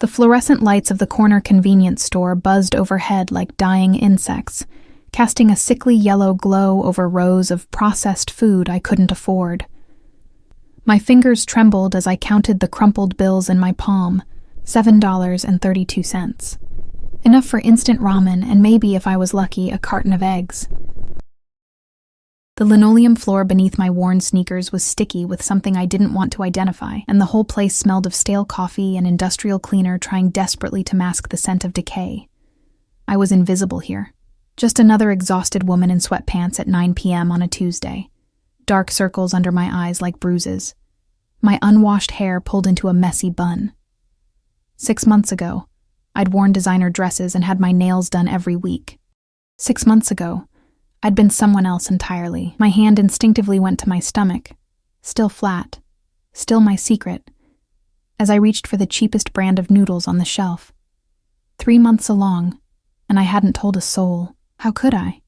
The fluorescent lights of the corner convenience store buzzed overhead like dying insects, casting a sickly yellow glow over rows of processed food I couldn't afford. My fingers trembled as I counted the crumpled bills in my palm, $7.32. Enough for instant ramen and maybe, if I was lucky, a carton of eggs. The linoleum floor beneath my worn sneakers was sticky with something I didn't want to identify, and the whole place smelled of stale coffee and industrial cleaner trying desperately to mask the scent of decay. I was invisible here. Just another exhausted woman in sweatpants at 9 p.m. on a Tuesday. Dark circles under my eyes like bruises. My unwashed hair pulled into a messy bun. 6 months ago, I'd worn designer dresses and had my nails done every week. 6 months ago, I'd been someone else entirely. My hand instinctively went to my stomach. Still flat. Still my secret. As I reached for the cheapest brand of noodles on the shelf. 3 months along, and I hadn't told a soul. How could I?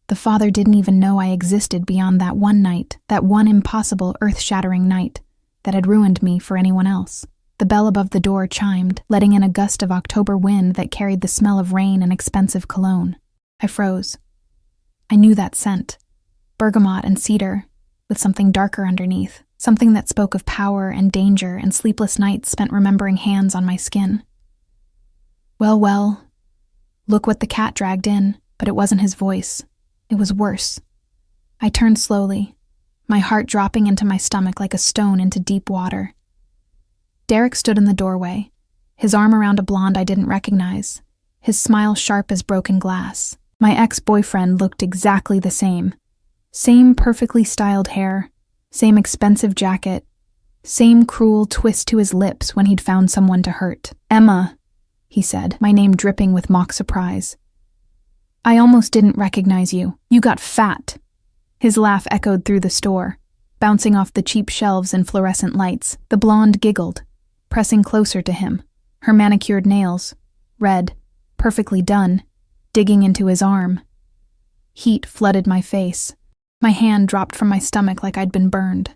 The father didn't even know I existed beyond that one night, that one impossible, earth-shattering night that had ruined me for anyone else. The bell above the door chimed, letting in a gust of October wind that carried the smell of rain and expensive cologne. I froze. I knew that scent. Bergamot and cedar, with something darker underneath. Something that spoke of power and danger and sleepless nights spent remembering hands on my skin. Well, look what the cat dragged in, but it wasn't his voice. It was worse. I turned slowly, my heart dropping into my stomach like a stone into deep water. Derek stood in the doorway, his arm around a blonde I didn't recognize, his smile sharp as broken glass. My ex-boyfriend looked exactly the same. Same perfectly styled hair, same expensive jacket, same cruel twist to his lips when he'd found someone to hurt. "Emma," he said, my name dripping with mock surprise. "I almost didn't recognize you. You got fat." His laugh echoed through the store, bouncing off the cheap shelves and fluorescent lights. The blonde giggled, pressing closer to him, her manicured nails, red, perfectly done, digging into his arm. Heat flooded my face. My hand dropped from my stomach like I'd been burned.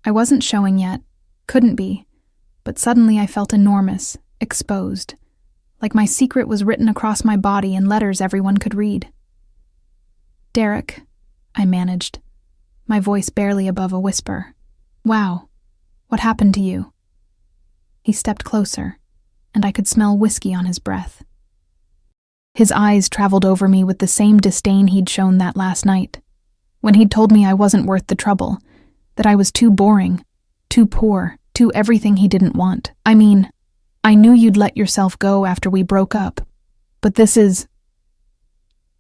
I wasn't showing yet, couldn't be, but suddenly I felt enormous, exposed, like my secret was written across my body in letters everyone could read. "Derek," I managed, my voice barely above a whisper. "Wow, what happened to you?" He stepped closer, and I could smell whiskey on his breath. His eyes traveled over me with the same disdain he'd shown that last night, when he'd told me I wasn't worth the trouble, that I was too boring, too poor, too everything he didn't want. "I mean, I knew you'd let yourself go after we broke up, but this is..."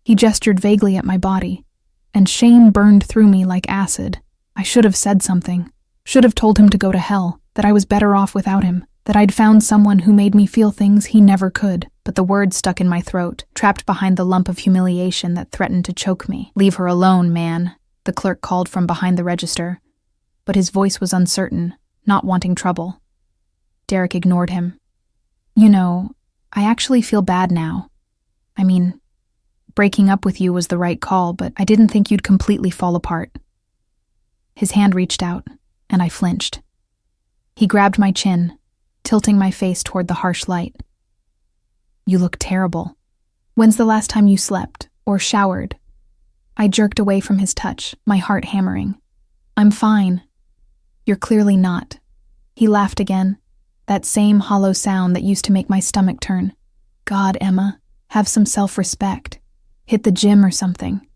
He gestured vaguely at my body, and shame burned through me like acid. I should have said something, should have told him to go to hell, that I was better off without him, that I'd found someone who made me feel things he never could. But the words stuck in my throat, trapped behind the lump of humiliation that threatened to choke me. "Leave her alone, man," the clerk called from behind the register. But his voice was uncertain, not wanting trouble. Derek ignored him. "You know, I actually feel bad now. I mean, breaking up with you was the right call, but I didn't think you'd completely fall apart." His hand reached out, and I flinched. He grabbed my chin, tilting my face toward the harsh light. "You look terrible. When's the last time you slept, or showered?" I jerked away from his touch, my heart hammering. "I'm fine." "You're clearly not." He laughed again, that same hollow sound that used to make my stomach turn. "God, Emma, have some self-respect. Hit the gym or something.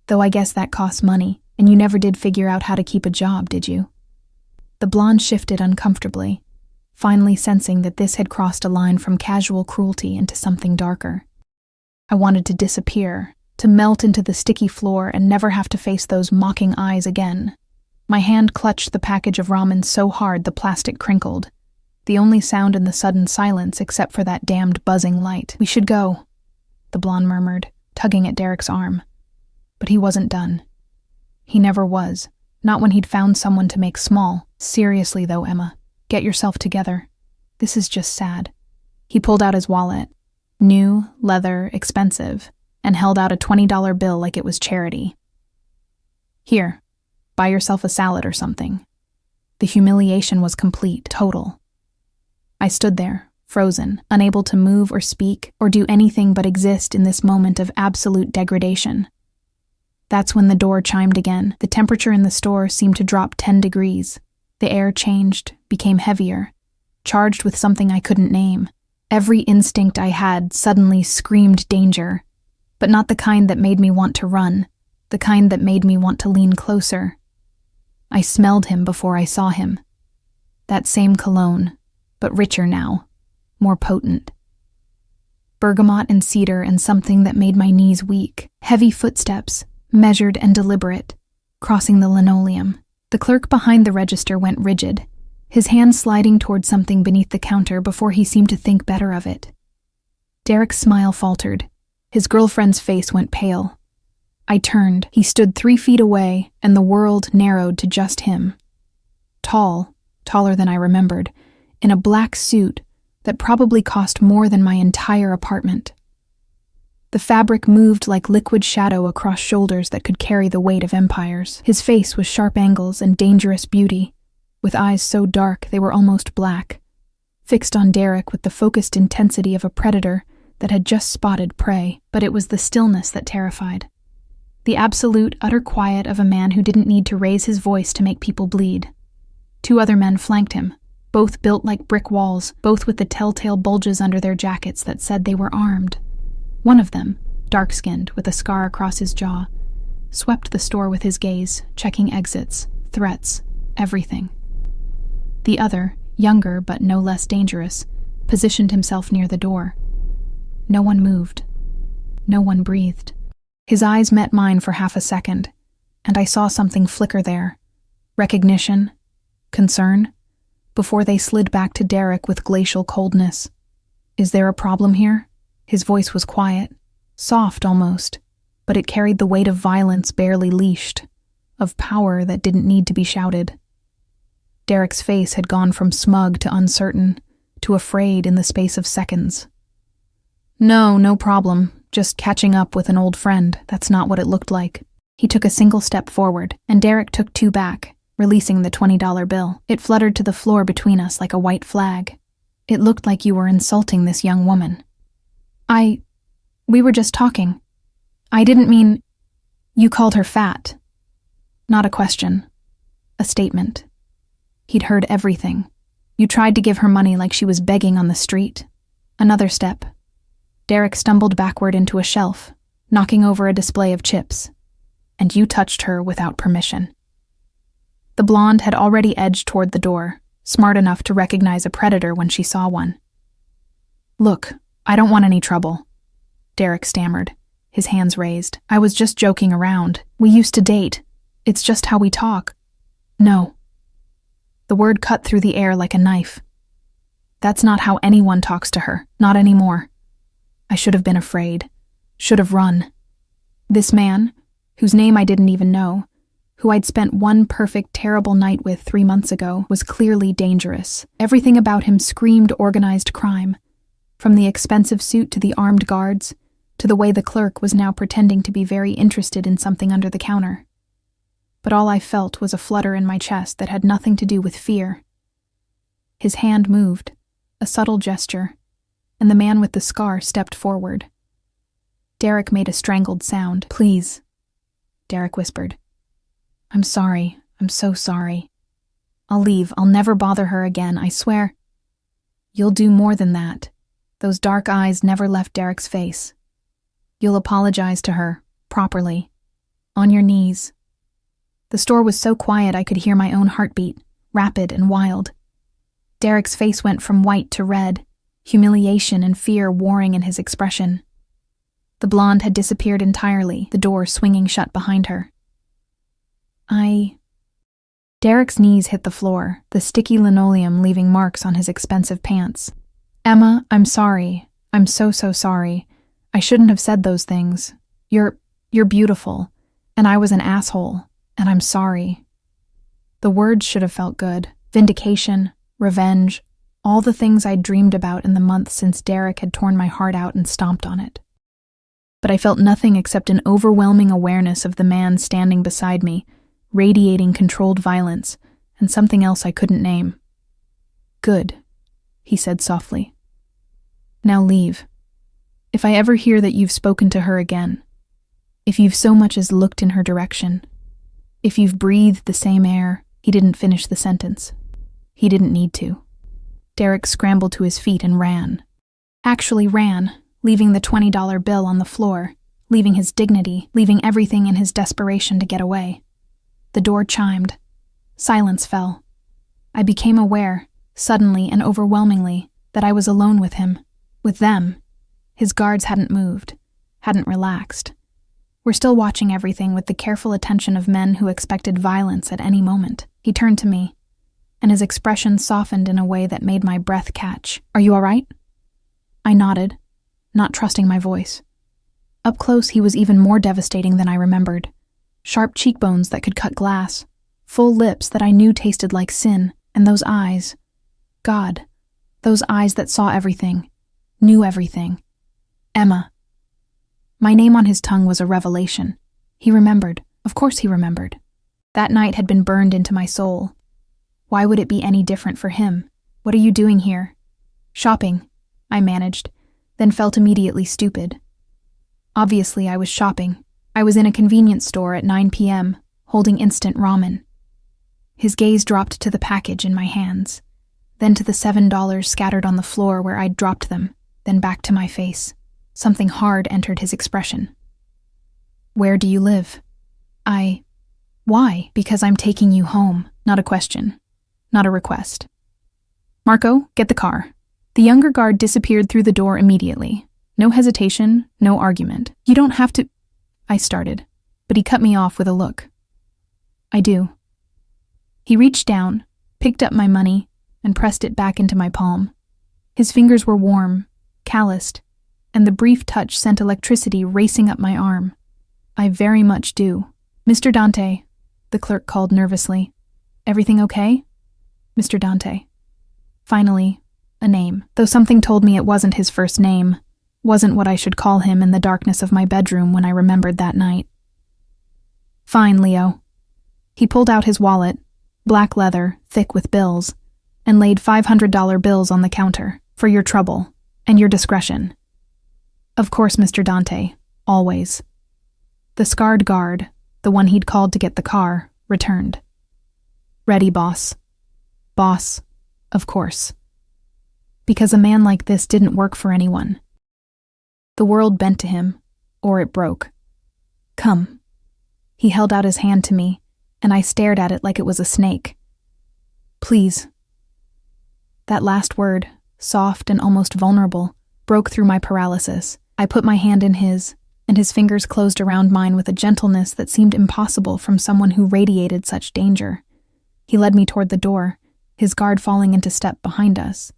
Though I guess that costs money, and you never did figure out how to keep a job, did you?" The blonde shifted uncomfortably, finally sensing that this had crossed a line from casual cruelty into something darker. I wanted to disappear, to melt into the sticky floor and never have to face those mocking eyes again. My hand clutched the package of ramen so hard the plastic crinkled, the only sound in the sudden silence except for that damned buzzing light. "We should go," the blonde murmured, tugging at Derek's arm. But he wasn't done. He never was, not when he'd found someone to make small. "Seriously though, Emma. Get yourself together. This is just sad." He pulled out his wallet, new, leather, expensive, and held out a $20 bill like it was charity. "Here, buy yourself a salad or something." The humiliation was complete, total. I stood there, frozen, unable to move or speak or do anything but exist in this moment of absolute degradation. That's when the door chimed again. The temperature in the store seemed to drop 10 degrees. The air changed, became heavier, charged with something I couldn't name. Every instinct I had suddenly screamed danger, but not the kind that made me want to run, the kind that made me want to lean closer. I smelled him before I saw him. That same cologne, but richer now, more potent. Bergamot and cedar and something that made my knees weak. Heavy footsteps, measured and deliberate, crossing the linoleum. The clerk behind the register went rigid, his hand sliding toward something beneath the counter before he seemed to think better of it. Derek's smile faltered. His girlfriend's face went pale. I turned. He stood 3 feet away, and the world narrowed to just him. Tall, taller than I remembered, in a black suit that probably cost more than my entire apartment. The fabric moved like liquid shadow across shoulders that could carry the weight of empires. His face was sharp angles and dangerous beauty, with eyes so dark they were almost black, fixed on Derek with the focused intensity of a predator that had just spotted prey. But it was the stillness that terrified. The absolute, utter quiet of a man who didn't need to raise his voice to make people bleed. 2 other men flanked him, both built like brick walls, both with the telltale bulges under their jackets that said they were armed. One of them, dark-skinned with a scar across his jaw, swept the store with his gaze, checking exits, threats, everything. The other, younger but no less dangerous, positioned himself near the door. No one moved. No one breathed. His eyes met mine for half a second, and I saw something flicker there. Recognition, concern, before they slid back to Derek with glacial coldness. "Is there a problem here?" His voice was quiet, soft almost, but it carried the weight of violence barely leashed, of power that didn't need to be shouted. Derek's face had gone from smug to uncertain, to afraid in the space of seconds. No problem. Just catching up with an old friend." That's not what it looked like. He took a single step forward, and Derek took 2 back, releasing the $20 bill. It fluttered to the floor between us like a white flag. "It looked like you were insulting this young woman." We were just talking. I didn't mean..." "You called her fat." Not a question. A statement. He'd heard everything. "You tried to give her money like she was begging on the street." Another step. Derek stumbled backward into a shelf, knocking over a display of chips. "And you touched her without permission." The blonde had already edged toward the door, smart enough to recognize a predator when she saw one. "Look, I don't want any trouble," Derek stammered, his hands raised. "I was just joking around. We used to date. It's just how we talk." "No." The word cut through the air like a knife. "That's not how anyone talks to her, not anymore." I should have been afraid, should have run. This man, whose name I didn't even know, who I'd spent one perfect, terrible night with 3 months ago, was clearly dangerous. Everything about him screamed organized crime, from the expensive suit to the armed guards, to the way the clerk was now pretending to be very interested in something under the counter. But all I felt was a flutter in my chest that had nothing to do with fear. His hand moved, a subtle gesture, and the man with the scar stepped forward. Derek made a strangled sound. "Please," Derek whispered. "I'm sorry. I'm so sorry. I'll leave. I'll never bother her again, I swear." "You'll do more than that." Those dark eyes never left Derek's face. "You'll apologize to her, properly. On your knees." The store was so quiet I could hear my own heartbeat, rapid and wild. Derek's face went from white to red, humiliation and fear warring in his expression. The blonde had disappeared entirely, the door swinging shut behind her. Derek's knees hit the floor, the sticky linoleum leaving marks on his expensive pants. "Emma, I'm sorry. I'm so sorry. I shouldn't have said those things. You're beautiful, and I was an asshole, and I'm sorry." The words should have felt good. Vindication, revenge, all the things I'd dreamed about in the months since Derek had torn my heart out and stomped on it. But I felt nothing except an overwhelming awareness of the man standing beside me, radiating controlled violence, and something else I couldn't name. "Good," he said softly. Now leave. If I ever hear that you've spoken to her again, if you've so much as looked in her direction, if you've breathed the same air," he didn't finish the sentence. He didn't need to. Derek scrambled to his feet and ran. Actually ran, leaving the $20 bill on the floor, leaving his dignity, leaving everything in his desperation to get away. The door chimed. Silence fell. I became aware, suddenly and overwhelmingly, that I was alone with him, with them. His guards hadn't moved, hadn't relaxed. We're still watching everything with the careful attention of men who expected violence at any moment. He turned to me, and his expression softened in a way that made my breath catch. "Are you all right?" I nodded, not trusting my voice. Up close, he was even more devastating than I remembered. Sharp cheekbones that could cut glass, full lips that I knew tasted like sin, and those eyes. God, those eyes that saw everything, knew everything. Emma. My name on his tongue was a revelation. He remembered. Of course he remembered. That night had been burned into my soul. Why would it be any different for him? "What are you doing here?" "Shopping," I managed, then felt immediately stupid. Obviously, I was shopping. I was in a convenience store at 9 p.m., holding instant ramen. His gaze dropped to the package in my hands, then to the $7 scattered on the floor where I'd dropped them, then back to my face. Something hard entered his expression. "Where do you live?" Why? "Because I'm taking you home." Not a question. Not a request. "Marco, get the car." The younger guard disappeared through the door immediately. No hesitation, no argument. "You don't have to," I started, but he cut me off with a look. "I do." He reached down, picked up my money, and pressed it back into my palm. His fingers were warm, calloused, and the brief touch sent electricity racing up my arm. "I very much do." "Mr. Dante," the clerk called nervously. "Everything okay?" "Mr. Dante." Finally, a name, though something told me it wasn't his first name, wasn't what I should call him in the darkness of my bedroom when I remembered that night. "Fine, Leo." He pulled out his wallet, black leather, thick with bills, and laid $500 bills on the counter. "For your trouble, and your discretion." "Of course, Mr. Dante, always." The scarred guard, the one he'd called to get the car, returned. "Ready, boss." "Boss, of course." Because a man like this didn't work for anyone. The world bent to him, or it broke. "Come." He held out his hand to me, and I stared at it like it was a snake. "Please." That last word, soft and almost vulnerable, broke through my paralysis. I put my hand in his, and his fingers closed around mine with a gentleness that seemed impossible from someone who radiated such danger. He led me toward the door, his guard falling into step behind us,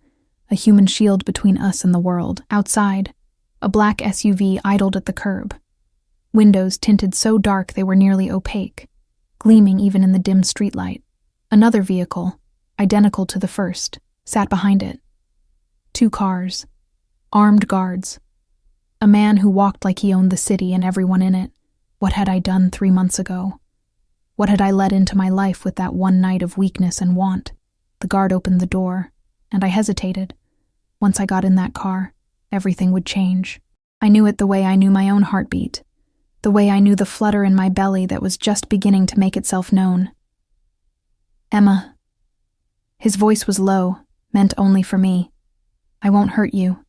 a human shield between us and the world. Outside, a black SUV idled at the curb. Windows tinted so dark they were nearly opaque, gleaming even in the dim streetlight. Another vehicle, identical to the first, sat behind it. 2 cars, armed guards. A man who walked like he owned the city and everyone in it. What had I done 3 months ago? What had I let into my life with that one night of weakness and want? The guard opened the door, and I hesitated. Once I got in that car, everything would change. I knew it the way I knew my own heartbeat, the way I knew the flutter in my belly that was just beginning to make itself known. "Emma." His voice was low, meant only for me. "I won't hurt you.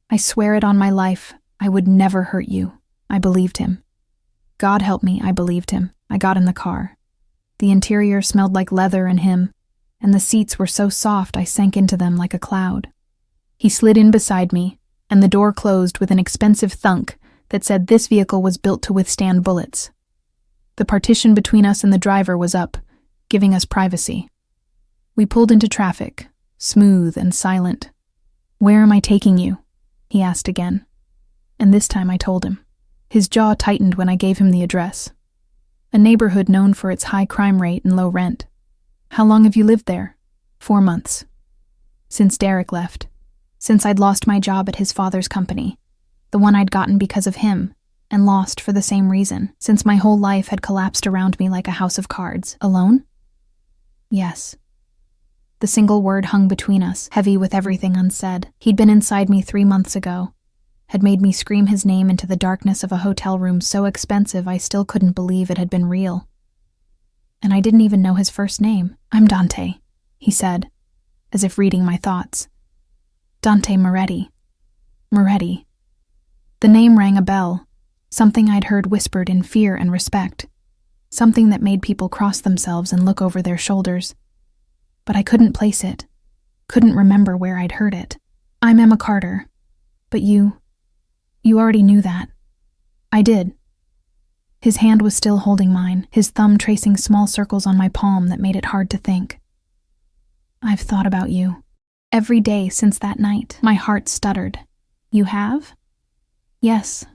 I swear it on my life, I would never hurt you." I believed him. God help me, I believed him. I got in the car. The interior smelled like leather and him, and the seats were so soft I sank into them like a cloud. He slid in beside me, and the door closed with an expensive thunk that said this vehicle was built to withstand bullets. The partition between us and the driver was up, giving us privacy. We pulled into traffic, smooth and silent. "Where am I taking you?" he asked again. And this time I told him. His jaw tightened when I gave him the address. A neighborhood known for its high crime rate and low rent. "How long have you lived there?" 4 months. Since Derek left. Since I'd lost my job at his father's company. The one I'd gotten because of him, and lost for the same reason. Since my whole life had collapsed around me like a house of cards. Alone? Yes. The single word hung between us, heavy with everything unsaid. He'd been inside me 3 months ago, had made me scream his name into the darkness of a hotel room so expensive I still couldn't believe it had been real. And I didn't even know his first name. "I'm Dante," he said, as if reading my thoughts. "Dante Moretti. Moretti." The name rang a bell, something I'd heard whispered in fear and respect, something that made people cross themselves and look over their shoulders. But I couldn't place it, couldn't remember where I'd heard it. "I'm Emma Carter, but you already knew that." "I did." His hand was still holding mine, his thumb tracing small circles on my palm that made it hard to think. "I've thought about you. Every day since that night." My heart stuttered. "You have?" "Yes."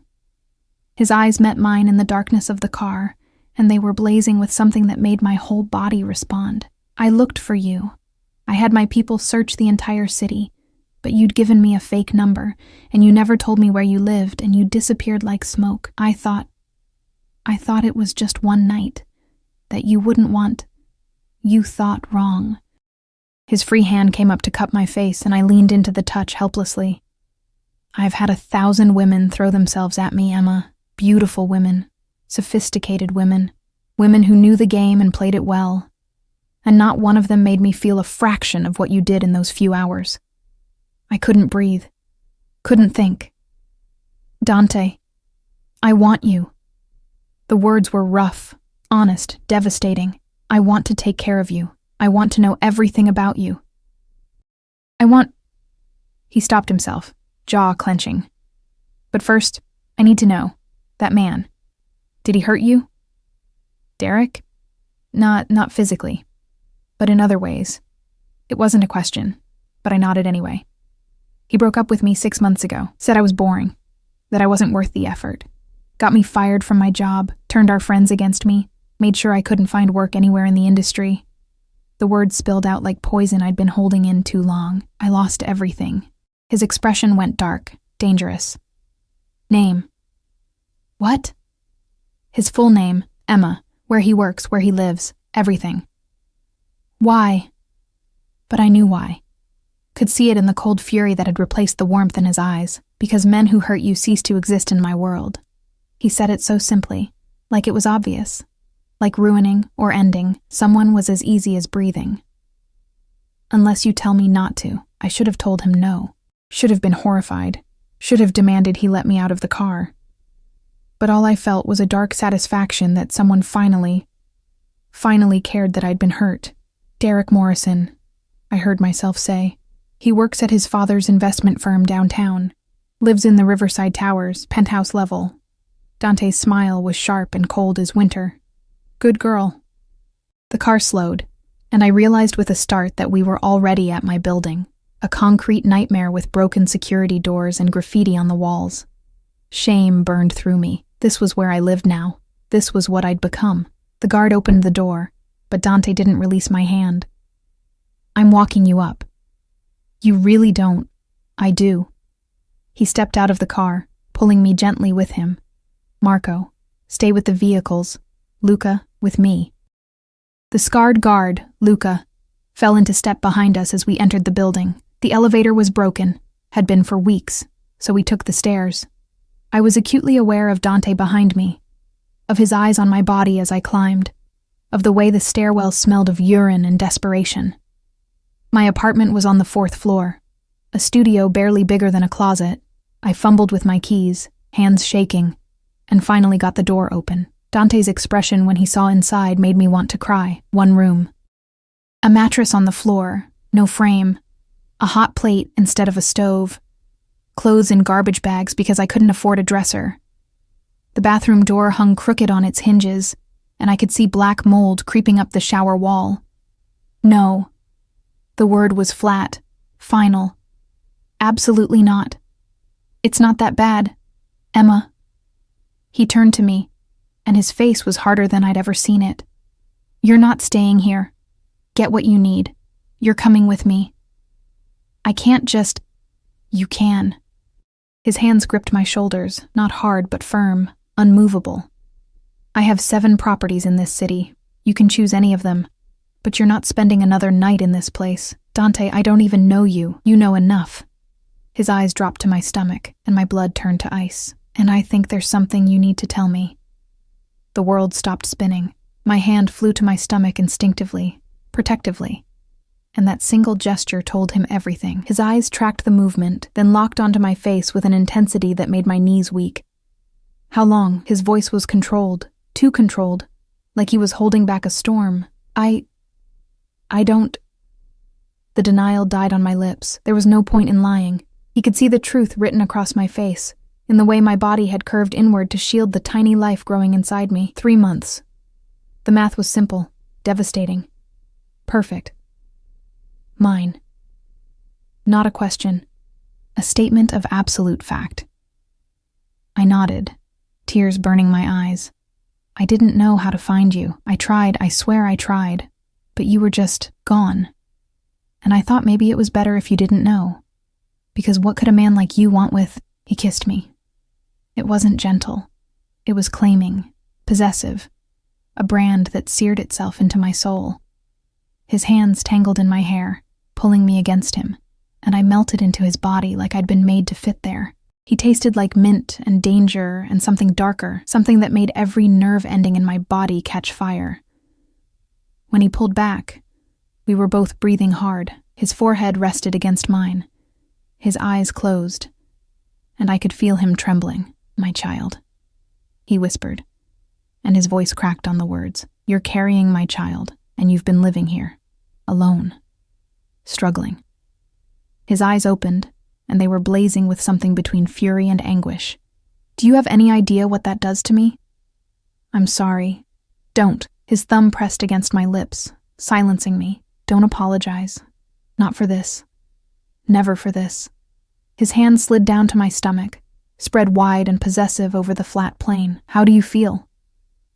His eyes met mine in the darkness of the car, and they were blazing with something that made my whole body respond. "I looked for you. I had my people search the entire city, but you'd given me a fake number, and you never told me where you lived, and you disappeared like smoke. I thought it was just one night, that you wouldn't want. You thought wrong." His free hand came up to cup my face, and I leaned into the touch helplessly. "I've had 1,000 women throw themselves at me, Emma. Beautiful women, sophisticated women, women who knew the game and played it well. And not one of them made me feel a fraction of what you did in those few hours. I couldn't breathe, couldn't think. Dante, I want you." The words were rough, honest, devastating. "I want to take care of you. I want to know everything about you. He stopped himself, jaw clenching. "But first, I need to know, that man, did he hurt you?" "Derek? Not physically, but in other ways." It wasn't a question, but I nodded anyway. "He broke up with me 6 months ago, said I was boring, that I wasn't worth the effort. Got me fired from my job, turned our friends against me, made sure I couldn't find work anywhere in the industry." The words spilled out like poison I'd been holding in too long. I lost everything. His expression went dark, dangerous. "Name." "What?" "His full name, Emma, where he works, where he lives, everything." "Why?" But I knew why. Could see it in the cold fury that had replaced the warmth in his eyes. "Because men who hurt you cease to exist in my world." He said it so simply, like it was obvious. Like ruining or ending someone was as easy as breathing. Unless you tell me not to, I should have told him no. Should have been horrified. Should have demanded he let me out of the car. But all I felt was a dark satisfaction that someone finally cared that I'd been hurt. "Derek Morrison," I heard myself say. "He works at his father's investment firm downtown. Lives in the Riverside Towers, penthouse level." Dante's smile was sharp and cold as winter. "Good girl." The car slowed, and I realized with a start that we were already at my building, a concrete nightmare with broken security doors and graffiti on the walls. Shame burned through me. This was where I lived now. This was what I'd become. The guard opened the door, but Dante didn't release my hand. "I'm walking you up." "You really don't." "I do." He stepped out of the car, pulling me gently with him. "Marco, stay with the vehicles. Luca, with me." The scarred guard, Luca, fell into step behind us as we entered the building. The elevator was broken, had been for weeks, so we took the stairs. I was acutely aware of Dante behind me, of his eyes on my body as I climbed, of the way the stairwell smelled of urine and desperation. My apartment was on the 4th floor, a studio barely bigger than a closet. I fumbled with my keys, hands shaking, and finally got the door open. Dante's expression when he saw inside made me want to cry. 1 room. A mattress on the floor, no frame, a hot plate instead of a stove, clothes in garbage bags because I couldn't afford a dresser. The bathroom door hung crooked on its hinges, and I could see black mold creeping up the shower wall. No. The word was flat, final. Absolutely not. "It's not that bad, Emma." He turned to me, and his face was harder than I'd ever seen it. "You're not staying here. Get what you need. You're coming with me." "I can't just—" "You can." His hands gripped my shoulders, not hard but firm, unmovable. "I have 7 properties in this city. You can choose any of them. But you're not spending another night in this place. Dante, I don't even know you. You know enough. His eyes dropped to my stomach, and my blood turned to ice. And I think there's something you need to tell me. The world stopped spinning. My hand flew to my stomach instinctively, protectively. And that single gesture told him everything. His eyes tracked the movement, then locked onto my face with an intensity that made my knees weak. How long? His voice was controlled, too controlled, like he was holding back a storm. I don't... The denial died on my lips. There was no point in lying. He could see the truth written across my face, in the way my body had curved inward to shield the tiny life growing inside me. 3 months. The math was simple, devastating, perfect. Mine. Not a question. A statement of absolute fact. I nodded, tears burning my eyes. I didn't know how to find you. I tried, I swear I tried. But you were just gone. And I thought maybe it was better if you didn't know. Because what could a man like you want with... He kissed me. It wasn't gentle. It was claiming, possessive, a brand that seared itself into my soul. His hands tangled in my hair, pulling me against him, and I melted into his body like I'd been made to fit there. He tasted like mint and danger and something darker, something that made every nerve ending in my body catch fire. When he pulled back, we were both breathing hard. His forehead rested against mine. His eyes closed, and I could feel him trembling. My child, he whispered, and his voice cracked on the words. You're carrying my child, and you've been living here, alone, struggling. His eyes opened, and they were blazing with something between fury and anguish. Do you have any idea what that does to me? I'm sorry. Don't. His thumb pressed against my lips, silencing me. Don't apologize. Not for this. Never for this. His hand slid down to my stomach, spread wide and possessive over the flat plane. How do you feel?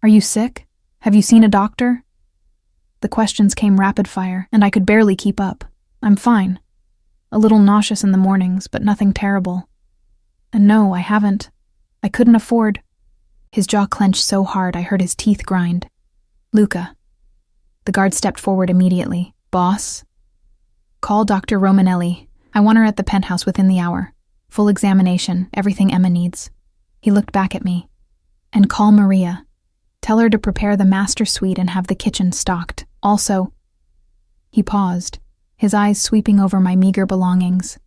Are you sick? Have you seen a doctor? The questions came rapid fire, and I could barely keep up. I'm fine. A little nauseous in the mornings, but nothing terrible. And no, I haven't. I couldn't afford. His jaw clenched so hard I heard his teeth grind. Luca. The guard stepped forward immediately. Boss? Call Dr. Romanelli. I want her at the penthouse within the hour. Full examination, everything Emma needs. He looked back at me. And call Maria. Tell her to prepare the master suite and have the kitchen stocked. Also... He paused, his eyes sweeping over my meager belongings.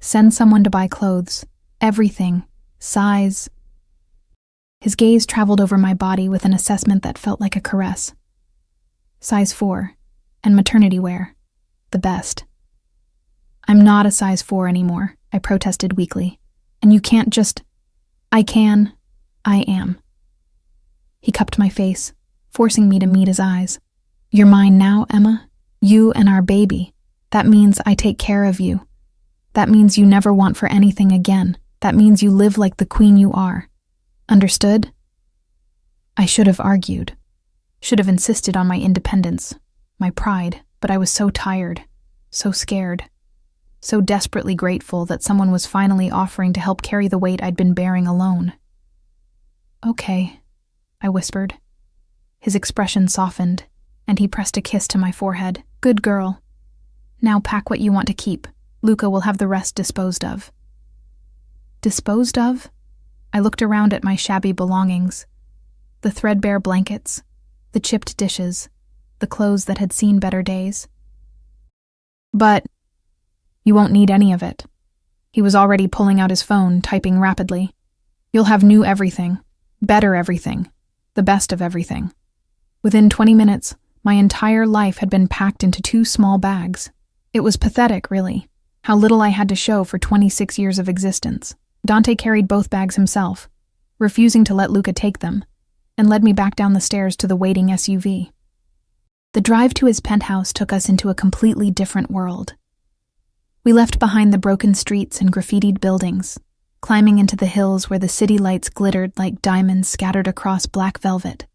Send someone to buy clothes. Everything. Size. His gaze traveled over my body with an assessment that felt like a caress. Size 4. And maternity wear. The best. I'm not a size 4 anymore, I protested weakly. And you can't just... I can. I am. He cupped my face, forcing me to meet his eyes. You're mine now, Emma. You and our baby. That means I take care of you. That means you never want for anything again. That means you live like the queen you are. Understood? I should have argued. Should have insisted on my independence, my pride, but I was so tired, so scared, so desperately grateful that someone was finally offering to help carry the weight I'd been bearing alone. Okay, I whispered. His expression softened, and he pressed a kiss to my forehead. Good girl. Now pack what you want to keep. Luca will have the rest disposed of. Disposed of? I looked around at my shabby belongings. The threadbare blankets, the chipped dishes, the clothes that had seen better days. But you won't need any of it. He was already pulling out his phone, typing rapidly. You'll have new everything, better everything, the best of everything. Within 20 minutes, my entire life had been packed into 2 small bags. It was pathetic, really, how little I had to show for 26 years of existence. Dante carried both bags himself, refusing to let Luca take them, and led me back down the stairs to the waiting SUV. The drive to his penthouse took us into a completely different world. We left behind the broken streets and graffitied buildings, climbing into the hills where the city lights glittered like diamonds scattered across black velvet.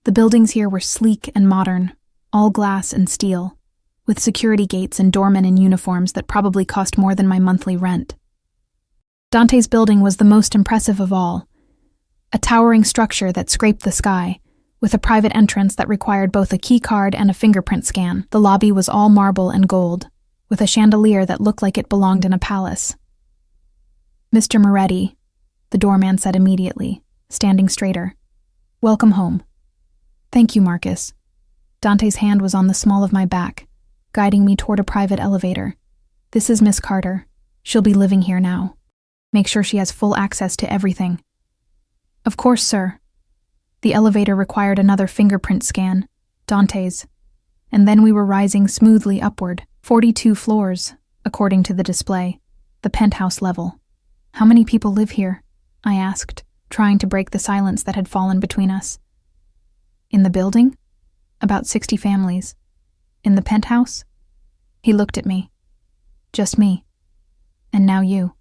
The buildings here were sleek and modern, all glass and steel, with security gates and doormen in uniforms that probably cost more than my monthly rent. Dante's building was the most impressive of all, a towering structure that scraped the sky, with a private entrance that required both a key card and a fingerprint scan. The lobby was all marble and gold, with a chandelier that looked like it belonged in a palace. "Mr. Moretti," the doorman said immediately, standing straighter. "Welcome home." "Thank you, Marcus." Dante's hand was on the small of my back, guiding me toward a private elevator. "This is Miss Carter. She'll be living here now. Make sure she has full access to everything." "Of course, sir." The elevator required another fingerprint scan, Dante's, and then we were rising smoothly upward, 42 floors, according to the display, the penthouse level. "How many people live here?" I asked, trying to break the silence that had fallen between us. "In the building? About 60 families. In the penthouse?" He looked at me. "Just me. And now you."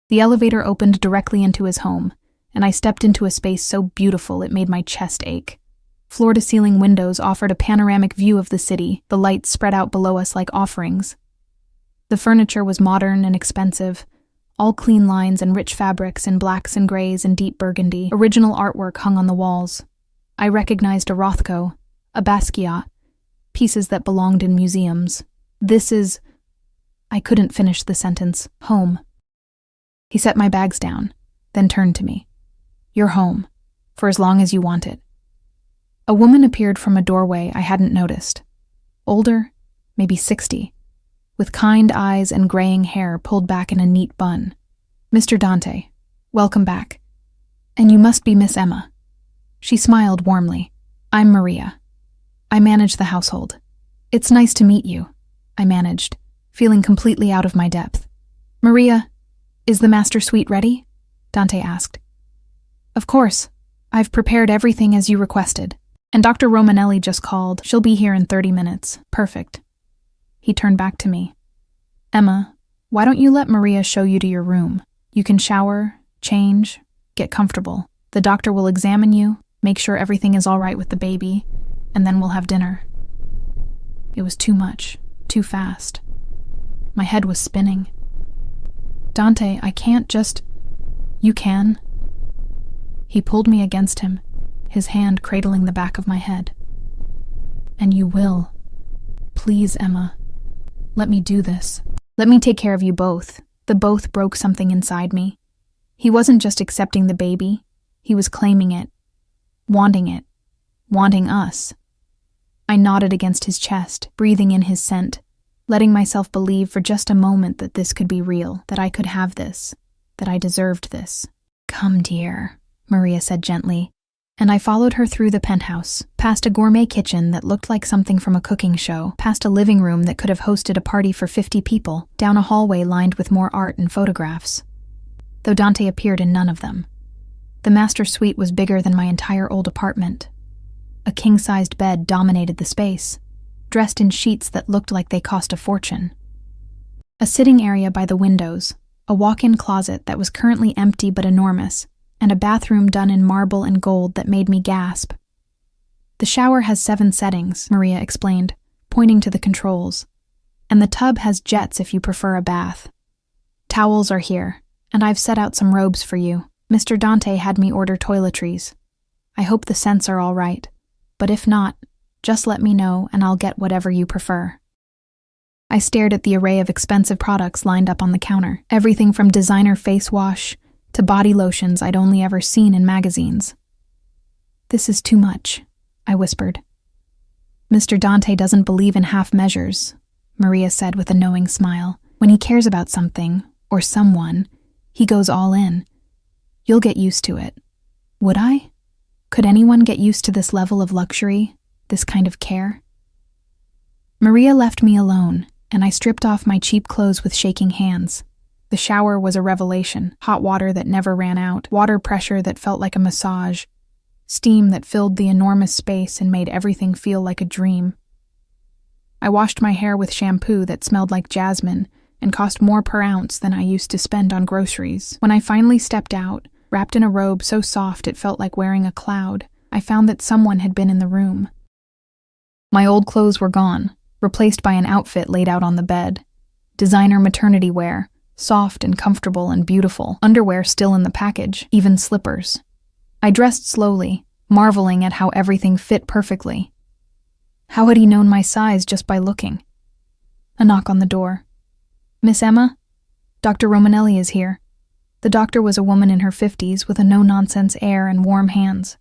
The elevator opened directly into his home, and I stepped into a space so beautiful it made my chest ache. Floor-to-ceiling windows offered a panoramic view of the city, the lights spread out below us like offerings. The furniture was modern and expensive, all clean lines and rich fabrics in blacks and grays and deep burgundy. Original artwork hung on the walls. I recognized a Rothko, a Basquiat, pieces that belonged in museums. "This is—" I couldn't finish the sentence. "Home." He set my bags down, then turned to me. "You're home, for as long as you want it." A woman appeared from a doorway I hadn't noticed. Older, maybe 60, with kind eyes and graying hair pulled back in a neat bun. "Mr. Dante, welcome back. And you must be Miss Emma." She smiled warmly. "I'm Maria. I manage the household." "It's nice to meet you," I managed, feeling completely out of my depth. "Maria, is the master suite ready?" Dante asked. "Of course. I've prepared everything as you requested. And Dr. Romanelli just called. She'll be here in 30 minutes. Perfect." He turned back to me. "Emma, why don't you let Maria show you to your room? You can shower, change, get comfortable. The doctor will examine you, make sure everything is all right with the baby, and then we'll have dinner." It was too much, too fast. My head was spinning. "Dante, I can't just—" "You can." He pulled me against him, his hand cradling the back of my head. "And you will. Please, Emma. Let me do this. Let me take care of you both." The both broke something inside me. He wasn't just accepting the baby, he was claiming it, wanting us. I nodded against his chest, breathing in his scent, letting myself believe for just a moment that this could be real, that I could have this, that I deserved this. "Come, dear," Maria said gently, and I followed her through the penthouse, past a gourmet kitchen that looked like something from a cooking show, past a living room that could have hosted a party for 50 people, down a hallway lined with more art and photographs. Though Dante appeared in none of them. The master suite was bigger than my entire old apartment. A king-sized bed dominated the space, dressed in sheets that looked like they cost a fortune. A sitting area by the windows, a walk-in closet that was currently empty but enormous, and a bathroom done in marble and gold that made me gasp. "The shower has 7 settings," Maria explained, pointing to the controls. "And the tub has jets if you prefer a bath. Towels are here, and I've set out some robes for you. Mr. Dante had me order toiletries. I hope the scents are all right, but if not, just let me know and I'll get whatever you prefer." I stared at the array of expensive products lined up on the counter, everything from designer face wash to body lotions I'd only ever seen in magazines. "This is too much," I whispered. "Mr. Dante doesn't believe in half measures," Maria said with a knowing smile. "When he cares about something, or someone, he goes all in. You'll get used to it." Would I? Could anyone get used to this level of luxury, this kind of care? Maria left me alone, and I stripped off my cheap clothes with shaking hands. The shower was a revelation, hot water that never ran out, water pressure that felt like a massage, steam that filled the enormous space and made everything feel like a dream. I washed my hair with shampoo that smelled like jasmine and cost more per ounce than I used to spend on groceries. When I finally stepped out, wrapped in a robe so soft it felt like wearing a cloud, I found that someone had been in the room. My old clothes were gone, replaced by an outfit laid out on the bed. Designer maternity wear, soft and comfortable and beautiful, underwear still in the package, even slippers. I dressed slowly, marveling at how everything fit perfectly. How had he known my size just by looking? A knock on the door. "Miss Emma? Dr. Romanelli is here." The doctor was a woman in her 50s with a no-nonsense air and warm hands.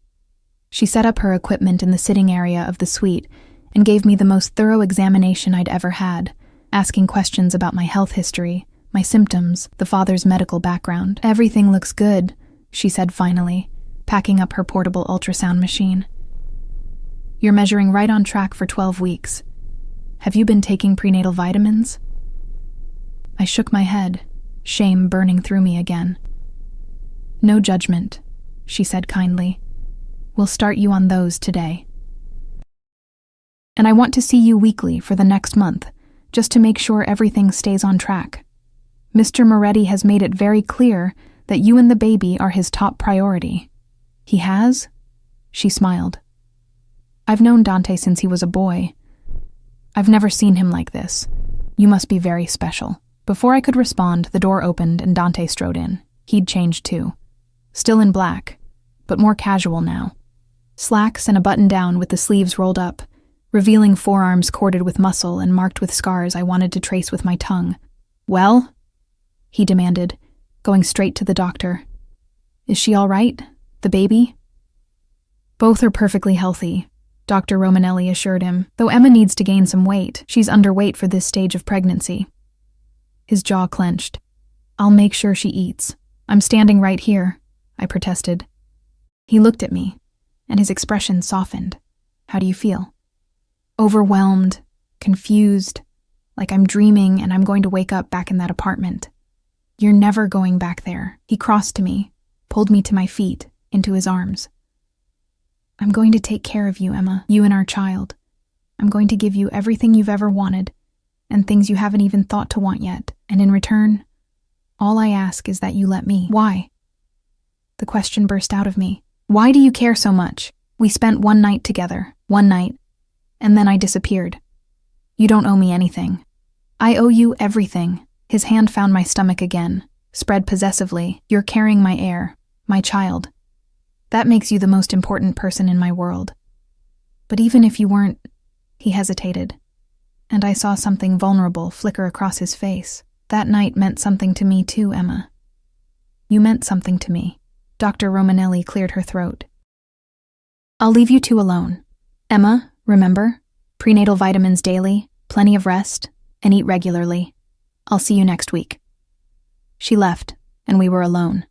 She set up her equipment in the sitting area of the suite and gave me the most thorough examination I'd ever had, asking questions about my health history, my symptoms, the father's medical background. "Everything looks good," she said finally, packing up her portable ultrasound machine. "You're measuring right on track for 12 weeks. Have you been taking prenatal vitamins?" I shook my head, shame burning through me again. "No judgment," she said kindly. "We'll start you on those today. And I want to see you weekly for the next month, just to make sure everything stays on track. Mr. Moretti has made it very clear that you and the baby are his top priority." "He has?" She smiled. "I've known Dante since he was a boy. I've never seen him like this. You must be very special." Before I could respond, the door opened and Dante strode in. He'd changed too. Still in black, but more casual now. Slacks and a button-down with the sleeves rolled up, revealing forearms corded with muscle and marked with scars I wanted to trace with my tongue. "Well?" he demanded, going straight to the doctor. "Is she all right? The baby?" "Both are perfectly healthy," Dr. Romanelli assured him. "Though Emma needs to gain some weight. She's underweight for this stage of pregnancy." His jaw clenched. "I'll make sure she eats. I'm standing right here," I protested. He looked at me, and his expression softened. "How do you feel?" "Overwhelmed, confused, like I'm dreaming and I'm going to wake up back in that apartment." "You're never going back there." He crossed to me, pulled me to my feet, into his arms. "I'm going to take care of you, Emma, you and our child. I'm going to give you everything you've ever wanted, and things you haven't even thought to want yet. And in return, all I ask is that you let me." "Why?" The question burst out of me. "Why do you care so much? We spent one night together, and then I disappeared. You don't owe me anything. I owe you everything." His hand found my stomach again, spread possessively. "You're carrying my heir, my child. That makes you the most important person in my world. But even if you weren't..." He hesitated, and I saw something vulnerable flicker across his face. "That night meant something to me too, Emma. You meant something to me." Dr. Romanelli cleared her throat. "I'll leave you two alone. Emma, remember, prenatal vitamins daily, plenty of rest, and eat regularly. I'll see you next week." She left, and we were alone.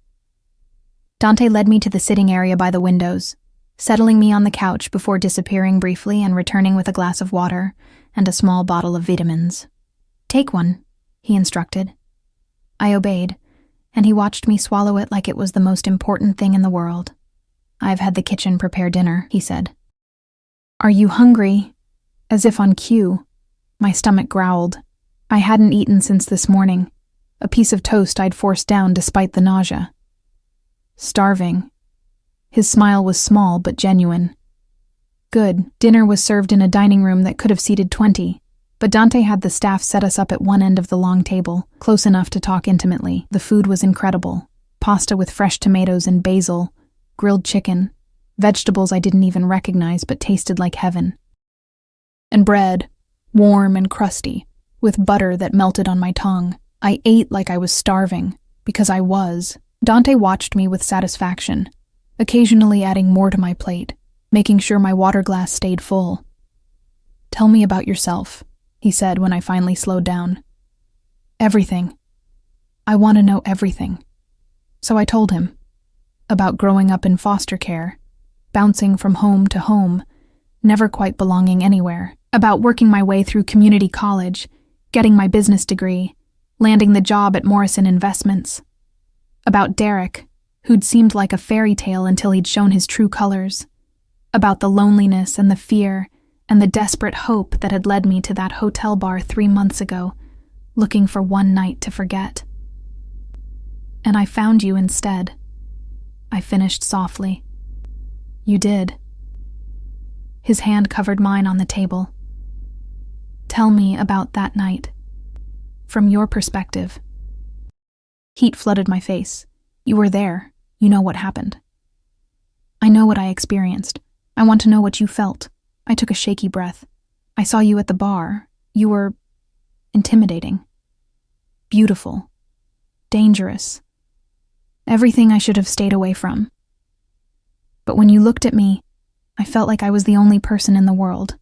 Dante led me to the sitting area by the windows, settling me on the couch before disappearing briefly and returning with a glass of water and a small bottle of vitamins. "Take one," he instructed. I obeyed, and he watched me swallow it like it was the most important thing in the world. "I've had the kitchen prepare dinner," he said. "Are you hungry?" As if on cue, my stomach growled. I hadn't eaten since this morning, a piece of toast I'd forced down despite the nausea. "Starving." His smile was small but genuine. "Good." Dinner was served in a dining room that could have seated 20, but Dante had the staff set us up at one end of the long table, close enough to talk intimately. The food was incredible. Pasta with fresh tomatoes and basil, grilled chicken, vegetables I didn't even recognize but tasted like heaven. And bread, warm and crusty, with butter that melted on my tongue. I ate like I was starving, because I was. Dante watched me with satisfaction, occasionally adding more to my plate, making sure my water glass stayed full. "Tell me about yourself," he said when I finally slowed down. "Everything. I want to know everything." So I told him. About growing up in foster care, bouncing from home to home, never quite belonging anywhere. About working my way through community college, getting my business degree, landing the job at Morrison Investments. About Derek, who'd seemed like a fairy tale until he'd shown his true colors. About the loneliness and the fear and the desperate hope that had led me to that hotel bar 3 months ago, looking for one night to forget. "And I found you instead," I finished softly. "You did." His hand covered mine on the table. "Tell me about that night. From your perspective." Heat flooded my face. "You were there. You know what happened." I know what I experienced. I want to know what you felt. I took a shaky breath. I saw you at the bar. You were intimidating. Beautiful. Dangerous. Everything I should have stayed away from. But when you looked at me, I felt like I was the only person in the world.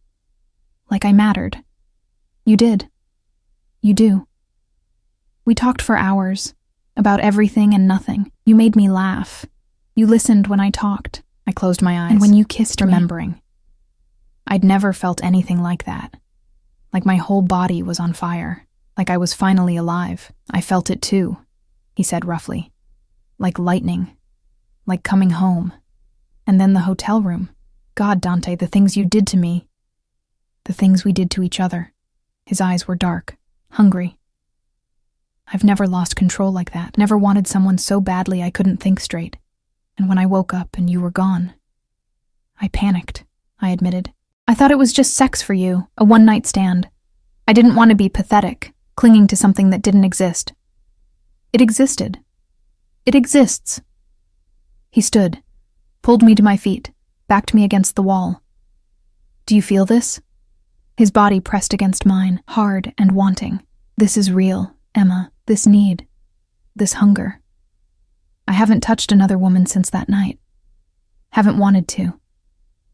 Like I mattered. You did. You do. We talked for hours, about everything and nothing. You made me laugh. You listened when I talked. I closed my eyes. And when you kissed remembering. I'd never felt anything like that. Like my whole body was on fire. Like I was finally alive. I felt it too, he said roughly. Like lightning. Like coming home. And then the hotel room. God, Dante, the things you did to me. The things we did to each other. His eyes were dark, hungry. I've never lost control like that. Never wanted someone so badly I couldn't think straight. And when I woke up and you were gone, I panicked, I admitted. I thought it was just sex for you, a one-night stand. I didn't want to be pathetic, clinging to something that didn't exist. It existed. It exists. He stood, pulled me to my feet, backed me against the wall. Do you feel this? His body pressed against mine, hard and wanting. This is real, Emma. This need. This hunger. I haven't touched another woman since that night. Haven't wanted to.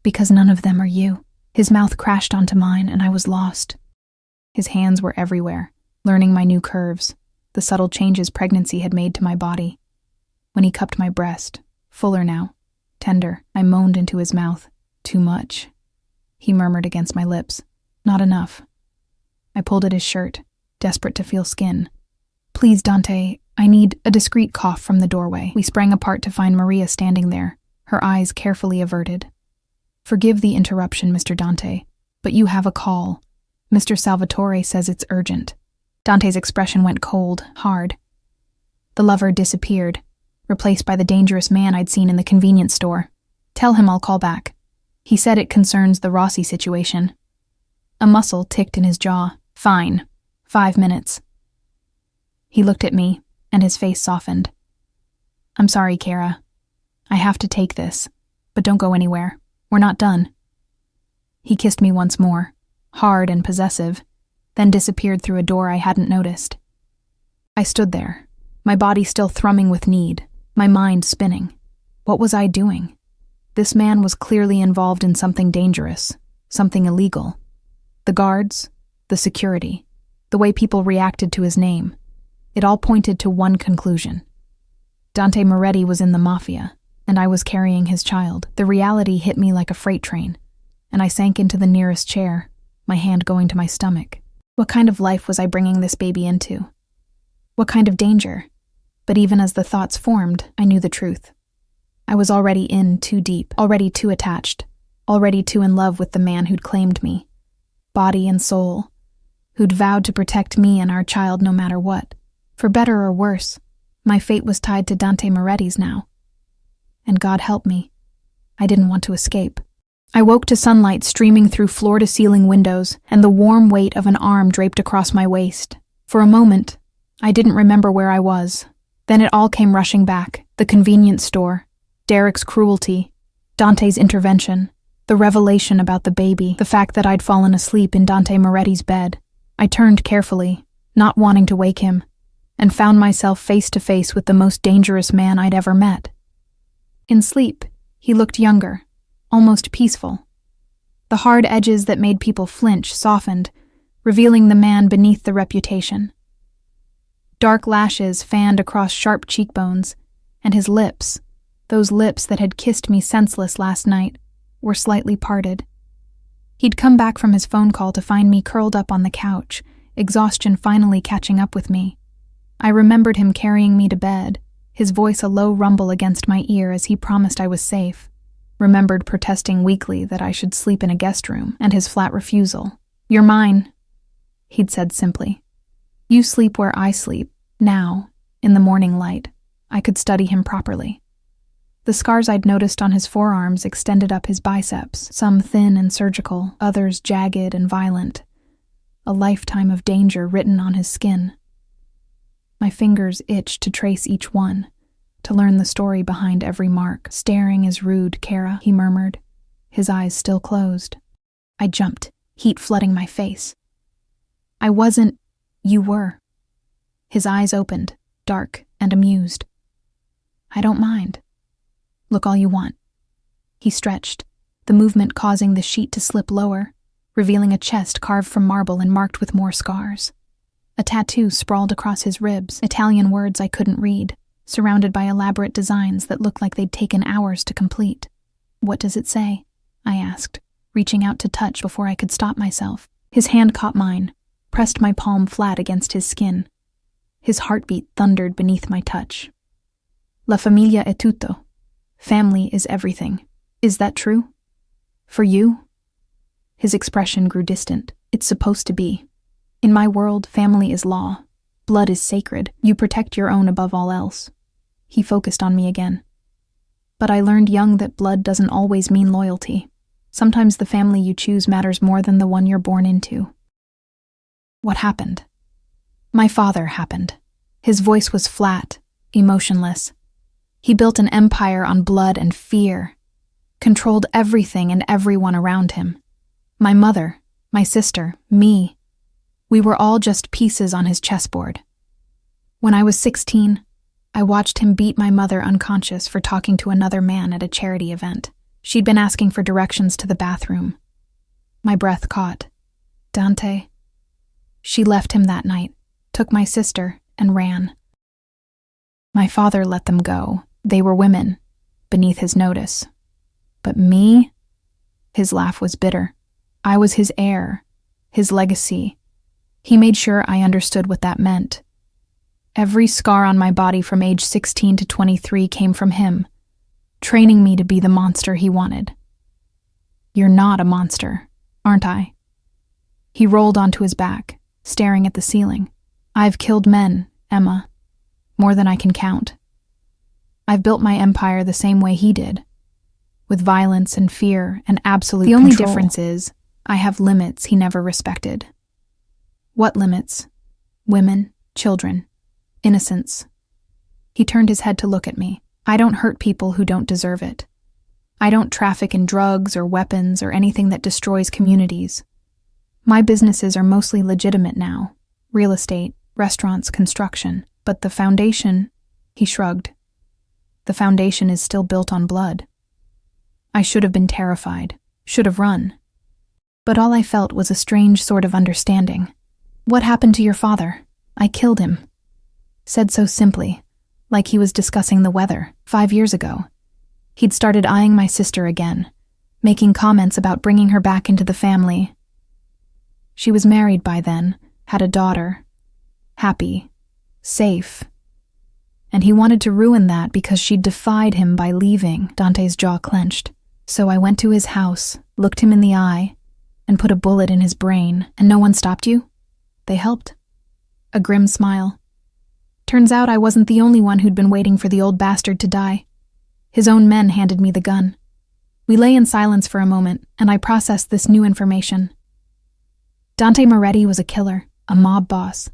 Because none of them are you. His mouth crashed onto mine and I was lost. His hands were everywhere, learning my new curves, the subtle changes pregnancy had made to my body. When he cupped my breast, fuller now, tender, I moaned into his mouth. Too much. He murmured against my lips. Not enough. I pulled at his shirt, desperate to feel skin. Please, Dante, I need a discreet cough from the doorway. We sprang apart to find Maria standing there, her eyes carefully averted. Forgive the interruption, Mr. Dante, but you have a call. Mr. Salvatore says it's urgent. Dante's expression went cold, hard. The lover disappeared, replaced by the dangerous man I'd seen in the convenience store. Tell him I'll call back. He said it concerns the Rossi situation. A muscle ticked in his jaw. Fine. 5 minutes. He looked at me, and his face softened. I'm sorry, Kara. I have to take this, but don't go anywhere. We're not done. He kissed me once more, hard and possessive, then disappeared through a door I hadn't noticed. I stood there, my body still thrumming with need, my mind spinning. What was I doing? This man was clearly involved in something dangerous, something illegal. The guards, the security, the way people reacted to his name. It all pointed to one conclusion. Dante Moretti was in the Mafia, and I was carrying his child. The reality hit me like a freight train, and I sank into the nearest chair, my hand going to my stomach. What kind of life was I bringing this baby into? What kind of danger? But even as the thoughts formed, I knew the truth. I was already in too deep, already too attached, already too in love with the man who'd claimed me, body and soul, who'd vowed to protect me and our child no matter what. For better or worse, my fate was tied to Dante Moretti's now. And God help me, I didn't want to escape. I woke to sunlight streaming through floor-to-ceiling windows and the warm weight of an arm draped across my waist. For a moment, I didn't remember where I was. Then it all came rushing back. The convenience store, Derek's cruelty, Dante's intervention, the revelation about the baby, the fact that I'd fallen asleep in Dante Moretti's bed. I turned carefully, not wanting to wake him, and found myself face to face with the most dangerous man I'd ever met. In sleep, he looked younger, almost peaceful. The hard edges that made people flinch softened, revealing the man beneath the reputation. Dark lashes fanned across sharp cheekbones, and his lips, those lips that had kissed me senseless last night, were slightly parted. He'd come back from his phone call to find me curled up on the couch, exhaustion finally catching up with me. I remembered him carrying me to bed, his voice a low rumble against my ear as he promised I was safe. Remembered protesting weakly that I should sleep in a guest room, and his flat refusal. You're mine, he'd said simply. You sleep where I sleep. Now, in the morning light, I could study him properly. The scars I'd noticed on his forearms extended up his biceps, some thin and surgical, others jagged and violent. A lifetime of danger written on his skin. My fingers itched to trace each one, to learn the story behind every mark. Staring is rude, Kara, he murmured, his eyes still closed. I jumped, heat flooding my face. I wasn't. You were. His eyes opened, dark and amused. I don't mind. Look all you want. He stretched, the movement causing the sheet to slip lower, revealing a chest carved from marble and marked with more scars. A tattoo sprawled across his ribs, Italian words I couldn't read, surrounded by elaborate designs that looked like they'd taken hours to complete. What does it say? I asked, reaching out to touch before I could stop myself. His hand caught mine, pressed my palm flat against his skin. His heartbeat thundered beneath my touch. La familia è tutto. Family is everything. Is that true? For you? His expression grew distant. It's supposed to be. In my world, family is law. Blood is sacred. You protect your own above all else. He focused on me again. But I learned young that blood doesn't always mean loyalty. Sometimes the family you choose matters more than the one you're born into. What happened? My father happened. His voice was flat, emotionless. He built an empire on blood and fear, controlled everything and everyone around him. My mother, my sister, me. We were all just pieces on his chessboard. When I was 16, I watched him beat my mother unconscious for talking to another man at a charity event. She'd been asking for directions to the bathroom. My breath caught. Dante. She left him that night, took my sister, and ran. My father let them go. They were women, beneath his notice. But me? His laugh was bitter. I was his heir, his legacy. He made sure I understood what that meant. Every scar on my body from age 16 to 23 came from him, training me to be the monster he wanted. You're not a monster, aren't I? He rolled onto his back, staring at the ceiling. I've killed men, Emma, more than I can count. I've built my empire the same way he did, with violence and fear and absolute control. The only difference is, I have limits he never respected. What limits? Women, children, innocence. He turned his head to look at me. I don't hurt people who don't deserve it. I don't traffic in drugs or weapons or anything that destroys communities. My businesses are mostly legitimate now. Real estate, restaurants, construction. But the foundation, he shrugged. The foundation is still built on blood. I should have been terrified, should have run. But all I felt was a strange sort of understanding. What happened to your father? I killed him. Said so simply, like he was discussing the weather. 5 years ago, he'd started eyeing my sister again, making comments about bringing her back into the family. She was married by then, had a daughter, happy, safe. And he wanted to ruin that because she'd defied him by leaving. Dante's jaw clenched. So I went to his house, looked him in the eye, and put a bullet in his brain. And no one stopped you? They helped. A grim smile. Turns out I wasn't the only one who'd been waiting for the old bastard to die. His own men handed me the gun. We lay in silence for a moment, and I processed this new information. Dante Moretti was a killer, a mob boss,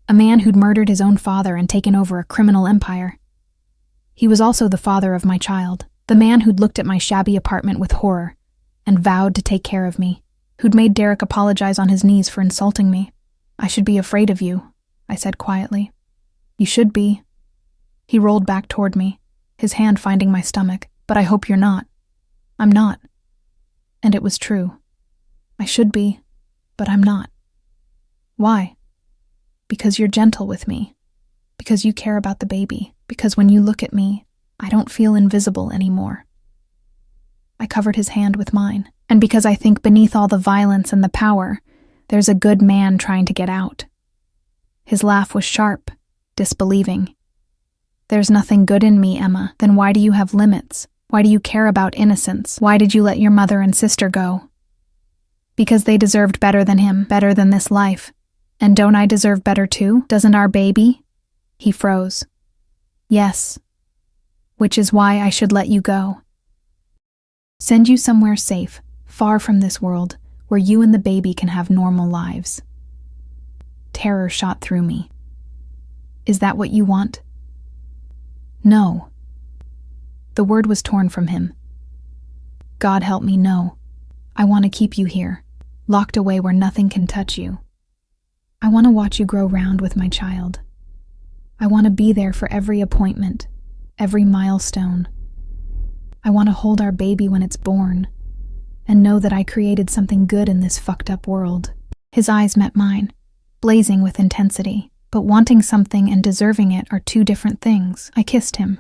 a man who'd murdered his own father and taken over a criminal empire. He was also the father of my child, the man who'd looked at my shabby apartment with horror and vowed to take care of me, who'd made Derek apologize on his knees for insulting me. I should be afraid of you, I said quietly. You should be. He rolled back toward me, his hand finding my stomach. But I hope you're not. I'm not. And it was true. I should be, but I'm not. Why? Because you're gentle with me. Because you care about the baby. Because when you look at me, I don't feel invisible anymore. I covered his hand with mine. And because I think beneath all the violence and the power, there's a good man trying to get out. His laugh was sharp, disbelieving. There's nothing good in me, Emma. Then why do you have limits? Why do you care about innocence? Why did you let your mother and sister go? Because they deserved better than him, better than this life. And don't I deserve better too? Doesn't our baby? He froze. Yes. Which is why I should let you go. Send you somewhere safe, far from this world, where you and the baby can have normal lives. Terror shot through me. Is that what you want? No. The word was torn from him. God help me, no. I want to keep you here, locked away where nothing can touch you. I want to watch you grow round with my child. I want to be there for every appointment, every milestone. I want to hold our baby when it's born, and know that I created something good in this fucked up world. His eyes met mine, blazing with intensity, but wanting something and deserving it are two different things. I kissed him,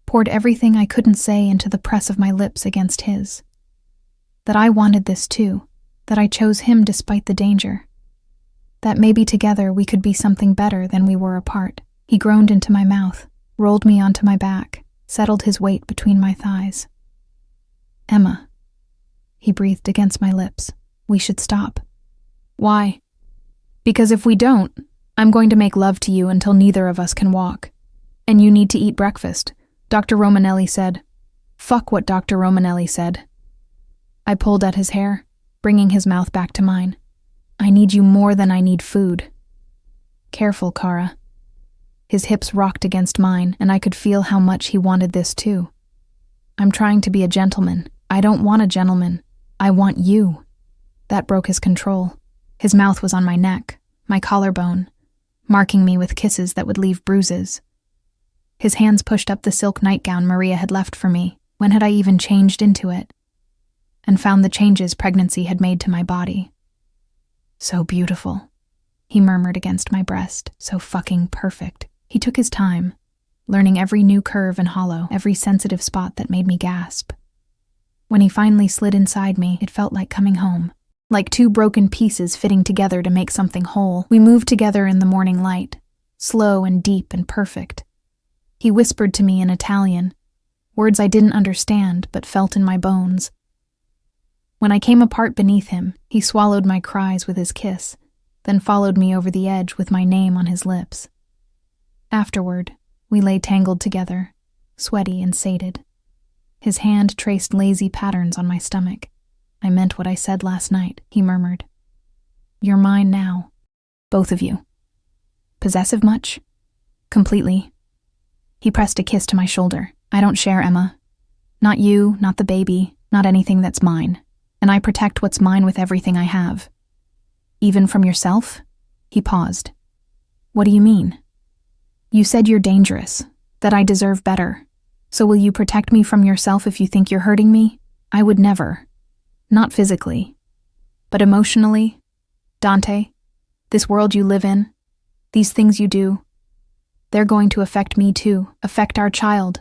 poured everything I couldn't say into the press of my lips against his. That I wanted this too, that I chose him despite the danger. That maybe together we could be something better than we were apart. He groaned into my mouth, rolled me onto my back, settled his weight between my thighs. Emma, he breathed against my lips, we should stop. Why? Because if we don't, I'm going to make love to you until neither of us can walk. And you need to eat breakfast, Dr. Romanelli said. Fuck what Dr. Romanelli said. I pulled at his hair, bringing his mouth back to mine. I need you more than I need food. Careful, Kara. His hips rocked against mine, and I could feel how much he wanted this too. I'm trying to be a gentleman. I don't want a gentleman. I want you. That broke his control. His mouth was on my neck, my collarbone, marking me with kisses that would leave bruises. His hands pushed up the silk nightgown Maria had left for me. When had I even changed into it? And found the changes pregnancy had made to my body. So beautiful, he murmured against my breast, so fucking perfect. He took his time, learning every new curve and hollow, every sensitive spot that made me gasp. When he finally slid inside me, it felt like coming home, like two broken pieces fitting together to make something whole. We moved together in the morning light, slow and deep and perfect. He whispered to me in Italian, words I didn't understand but felt in my bones. When I came apart beneath him, he swallowed my cries with his kiss, then followed me over the edge with my name on his lips. Afterward, we lay tangled together, sweaty and sated. His hand traced lazy patterns on my stomach. I meant what I said last night, he murmured. You're mine now, both of you. Possessive much? Completely. He pressed a kiss to my shoulder. I don't share, Emma. Not you, not the baby, not anything that's mine. And I protect what's mine with everything I have. Even from yourself? He paused. What do you mean? You said you're dangerous, that I deserve better. So will you protect me from yourself if you think you're hurting me? I would never. Not physically. But emotionally? Dante, this world you live in, these things you do, they're going to affect me too, affect our child.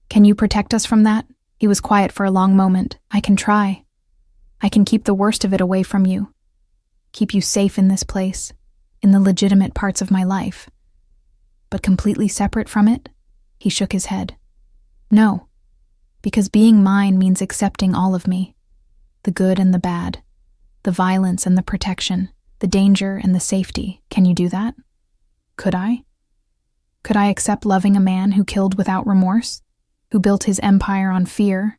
Can you protect us from that? He was quiet for a long moment. I can try. I can keep the worst of it away from you. Keep you safe in this place, in the legitimate parts of my life. But completely separate from it? He shook his head. No, because being mine means accepting all of me. The good and the bad, the violence and the protection, the danger and the safety. Can you do that? Could I? Could I accept loving a man who killed without remorse? Who built his empire on fear?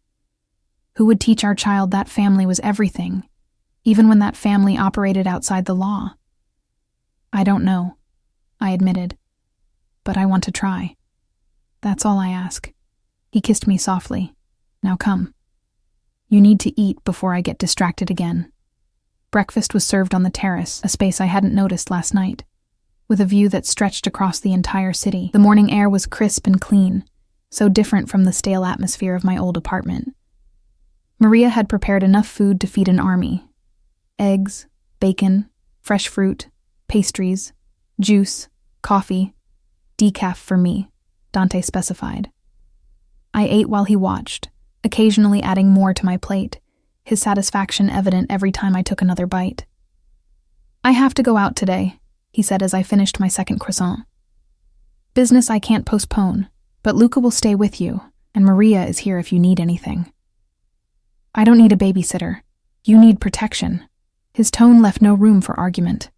Who would teach our child that family was everything, even when that family operated outside the law? I don't know, I admitted, but I want to try. That's all I ask. He kissed me softly. Now come. You need to eat before I get distracted again. Breakfast was served on the terrace, a space I hadn't noticed last night, with a view that stretched across the entire city. The morning air was crisp and clean, so different from the stale atmosphere of my old apartment. Maria had prepared enough food to feed an army. Eggs, bacon, fresh fruit, pastries, juice, coffee, decaf for me, Dante specified. I ate while he watched, occasionally adding more to my plate, his satisfaction evident every time I took another bite. I have to go out today, he said as I finished my second croissant. Business I can't postpone, but Luca will stay with you, and Maria is here if you need anything. I don't need a babysitter. You need protection. His tone left no room for argument.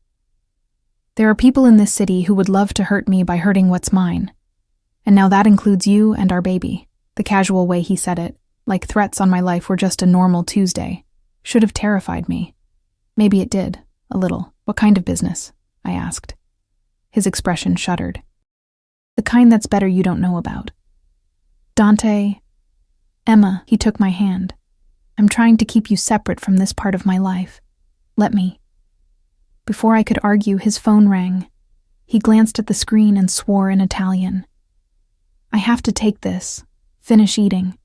There are people in this city who would love to hurt me by hurting what's mine. And now that includes you and our baby. The casual way he said it, like threats on my life were just a normal Tuesday, should have terrified me. Maybe it did, a little. What kind of business? I asked. His expression shuddered. The kind that's better you don't know about. Dante, Emma, he took my hand. I'm trying to keep you separate from this part of my life. Let me. Before I could argue, his phone rang. He glanced at the screen and swore in Italian. I have to take this. Finish eating.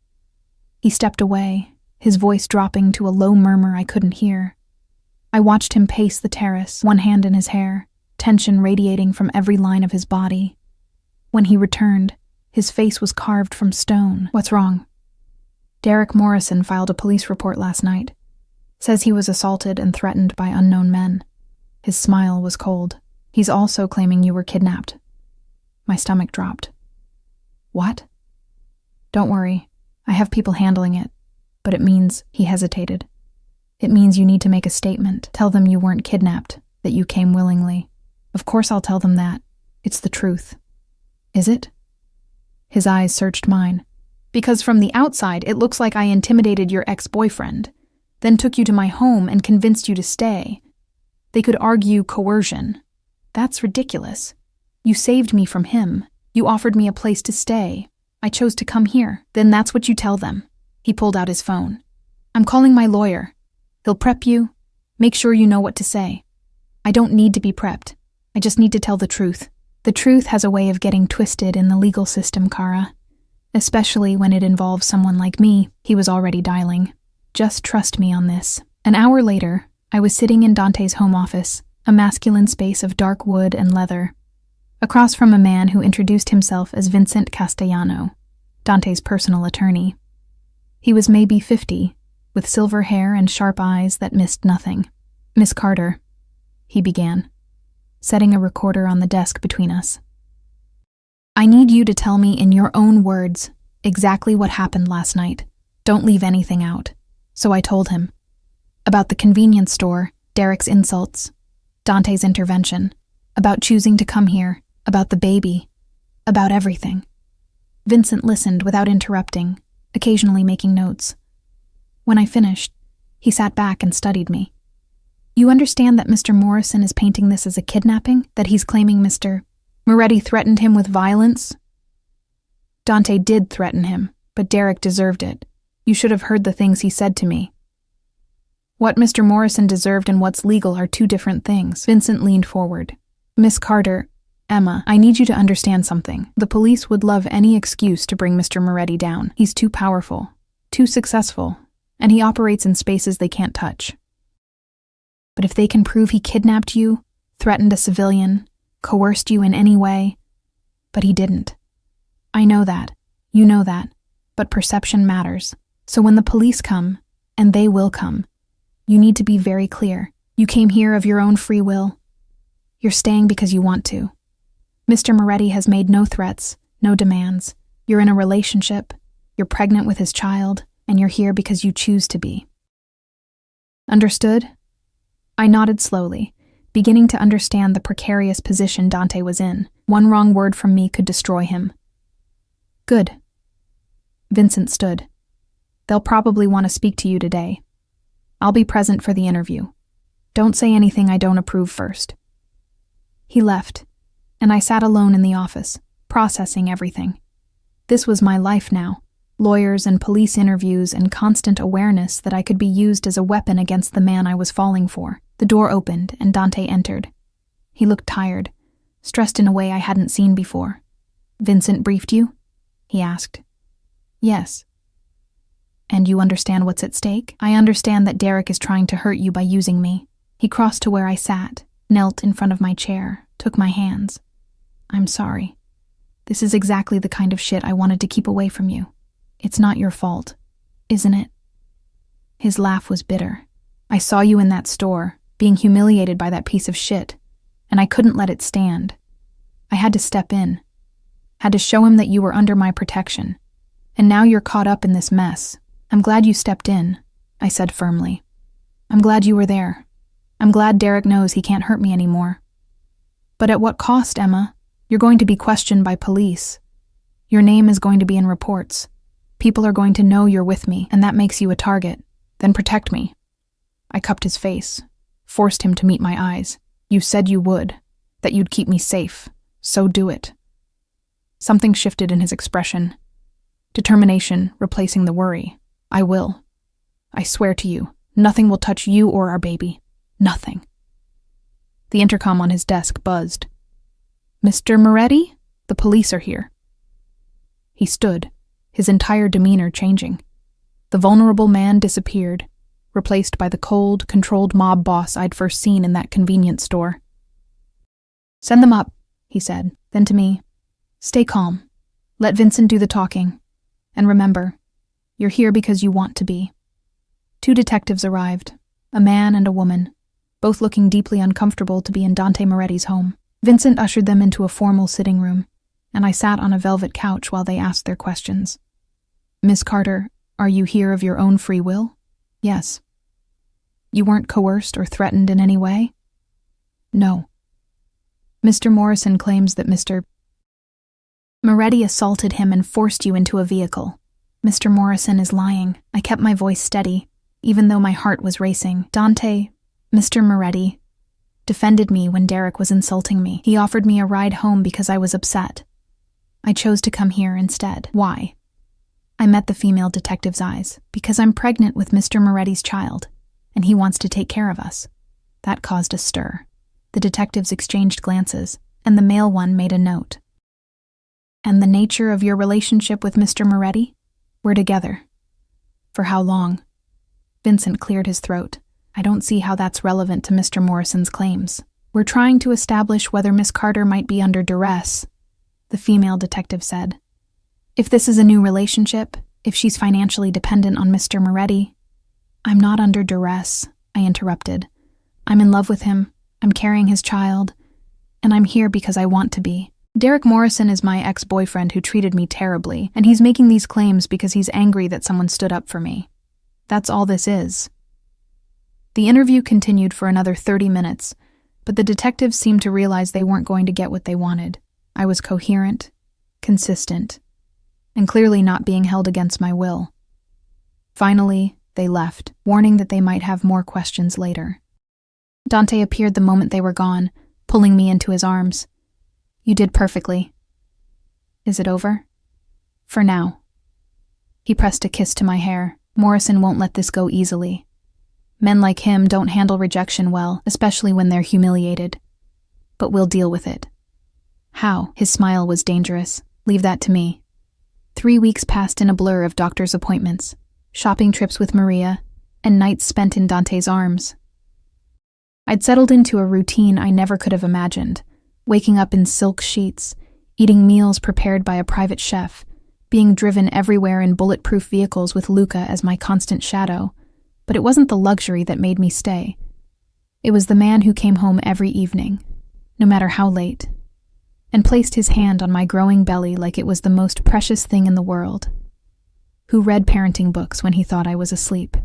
He stepped away, his voice dropping to a low murmur I couldn't hear. I watched him pace the terrace, one hand in his hair, tension radiating from every line of his body. When he returned, his face was carved from stone. What's wrong? Derek Morrison filed a police report last night. Says he was assaulted and threatened by unknown men. His smile was cold. He's also claiming you were kidnapped. My stomach dropped. What? Don't worry. I have people handling it. But it means, he hesitated. It means you need to make a statement. Tell them you weren't kidnapped, that you came willingly. Of course I'll tell them that. It's the truth. Is it? His eyes searched mine. Because from the outside, it looks like I intimidated your ex-boyfriend, then took you to my home and convinced you to stay. They could argue coercion. That's ridiculous. You saved me from him. You offered me a place to stay. I chose to come here. Then that's what you tell them. He pulled out his phone. I'm calling my lawyer. He'll prep you. Make sure you know what to say. I don't need to be prepped. I just need to tell the truth. The truth has a way of getting twisted in the legal system, Kara. Especially when it involves someone like me. He was already dialing. Just trust me on this. An hour later, I was sitting in Dante's home office, a masculine space of dark wood and leather, across from a man who introduced himself as Vincent Castellano, Dante's personal attorney. He was maybe 50, with silver hair and sharp eyes that missed nothing. Miss Carter, he began, setting a recorder on the desk between us. I need you to tell me in your own words exactly what happened last night. Don't leave anything out. So I told him. About the convenience store, Derek's insults, Dante's intervention, about choosing to come here, about the baby, about everything. Vincent listened without interrupting, occasionally making notes. When I finished, he sat back and studied me. You understand that Mr. Morrison is painting this as a kidnapping? That he's claiming Mr. Moretti threatened him with violence? Dante did threaten him, but Derek deserved it. You should have heard the things he said to me. What Mr. Morrison deserved and what's legal are two different things. Vincent leaned forward. Miss Carter, Emma, I need you to understand something. The police would love any excuse to bring Mr. Moretti down. He's too powerful, too successful, and he operates in spaces they can't touch. But if they can prove he kidnapped you, threatened a civilian, coerced you in any way, but he didn't. I know that. You know that. But perception matters. So when the police come, and they will come, you need to be very clear. You came here of your own free will. You're staying because you want to. Mr. Moretti has made no threats, no demands. You're in a relationship, you're pregnant with his child, and you're here because you choose to be. Understood? I nodded slowly, beginning to understand the precarious position Dante was in. One wrong word from me could destroy him. Good. Vincent stood. They'll probably want to speak to you today. I'll be present for the interview. Don't say anything I don't approve first. He left, and I sat alone in the office, processing everything. This was my life now. Lawyers and police interviews and constant awareness that I could be used as a weapon against the man I was falling for. The door opened and Dante entered. He looked tired, stressed in a way I hadn't seen before. Vincent briefed you? He asked. Yes. And you understand what's at stake? I understand that Derek is trying to hurt you by using me. He crossed to where I sat, knelt in front of my chair, took my hands. I'm sorry. This is exactly the kind of shit I wanted to keep away from you. It's not your fault, isn't it? His laugh was bitter. I saw you in that store, being humiliated by that piece of shit, and I couldn't let it stand. I had to step in, had to show him that you were under my protection, and now you're caught up in this mess. I'm glad you stepped in, I said firmly. I'm glad you were there. I'm glad Derek knows he can't hurt me anymore. But at what cost, Emma? You're going to be questioned by police. Your name is going to be in reports. People are going to know you're with me, and that makes you a target. Then protect me. I cupped his face, forced him to meet my eyes. You said you would, that you'd keep me safe, so do it. Something shifted in his expression. Determination replacing the worry. I will. I swear to you, nothing will touch you or our baby. Nothing. The intercom on his desk buzzed. Mr. Moretti? The police are here. He stood, his entire demeanor changing. The vulnerable man disappeared, replaced by the cold, controlled mob boss I'd first seen in that convenience store. Send them up, he said, then to me. Stay calm. Let Vincent do the talking. And remember, you're here because you want to be. 2 detectives arrived, a man and a woman, both looking deeply uncomfortable to be in Dante Moretti's home. Vincent ushered them into a formal sitting room, and I sat on a velvet couch while they asked their questions. Miss Carter, are you here of your own free will? Yes. You weren't coerced or threatened in any way? No. Mr. Morrison claims that Mr. Moretti assaulted him and forced you into a vehicle. Mr. Morrison is lying. I kept my voice steady, even though my heart was racing. Dante, Mr. Moretti, defended me when Derek was insulting me. He offered me a ride home because I was upset. I chose to come here instead. Why? I met the female detective's eyes, because I'm pregnant with Mr. Moretti's child, and he wants to take care of us. That caused a stir. The detectives exchanged glances, and the male one made a note. And the nature of your relationship with Mr. Moretti? We're together. For how long? Vincent cleared his throat. I don't see how that's relevant to Mr. Morrison's claims. We're trying to establish whether Miss Carter might be under duress, the female detective said. If this is a new relationship, if she's financially dependent on Mr. Moretti. I'm not under duress, I interrupted. I'm in love with him, I'm carrying his child, and I'm here because I want to be. Derek Morrison is my ex-boyfriend who treated me terribly, and he's making these claims because he's angry that someone stood up for me. That's all this is. The interview continued for another 30 minutes, but the detectives seemed to realize they weren't going to get what they wanted. I was coherent, consistent, and clearly not being held against my will. Finally, they left, warning that they might have more questions later. Dante appeared the moment they were gone, pulling me into his arms. You did perfectly. Is it over? For now. He pressed a kiss to my hair. Morrison won't let this go easily. Men like him don't handle rejection well, especially when they're humiliated. But we'll deal with it. How? His smile was dangerous. Leave that to me. 3 weeks passed in a blur of doctor's appointments, shopping trips with Maria, and nights spent in Dante's arms. I'd settled into a routine I never could have imagined, waking up in silk sheets, eating meals prepared by a private chef, being driven everywhere in bulletproof vehicles with Luca as my constant shadow. But it wasn't the luxury that made me stay. It was the man who came home every evening, no matter how late, and placed his hand on my growing belly like it was the most precious thing in the world, who read parenting books when he thought I was asleep,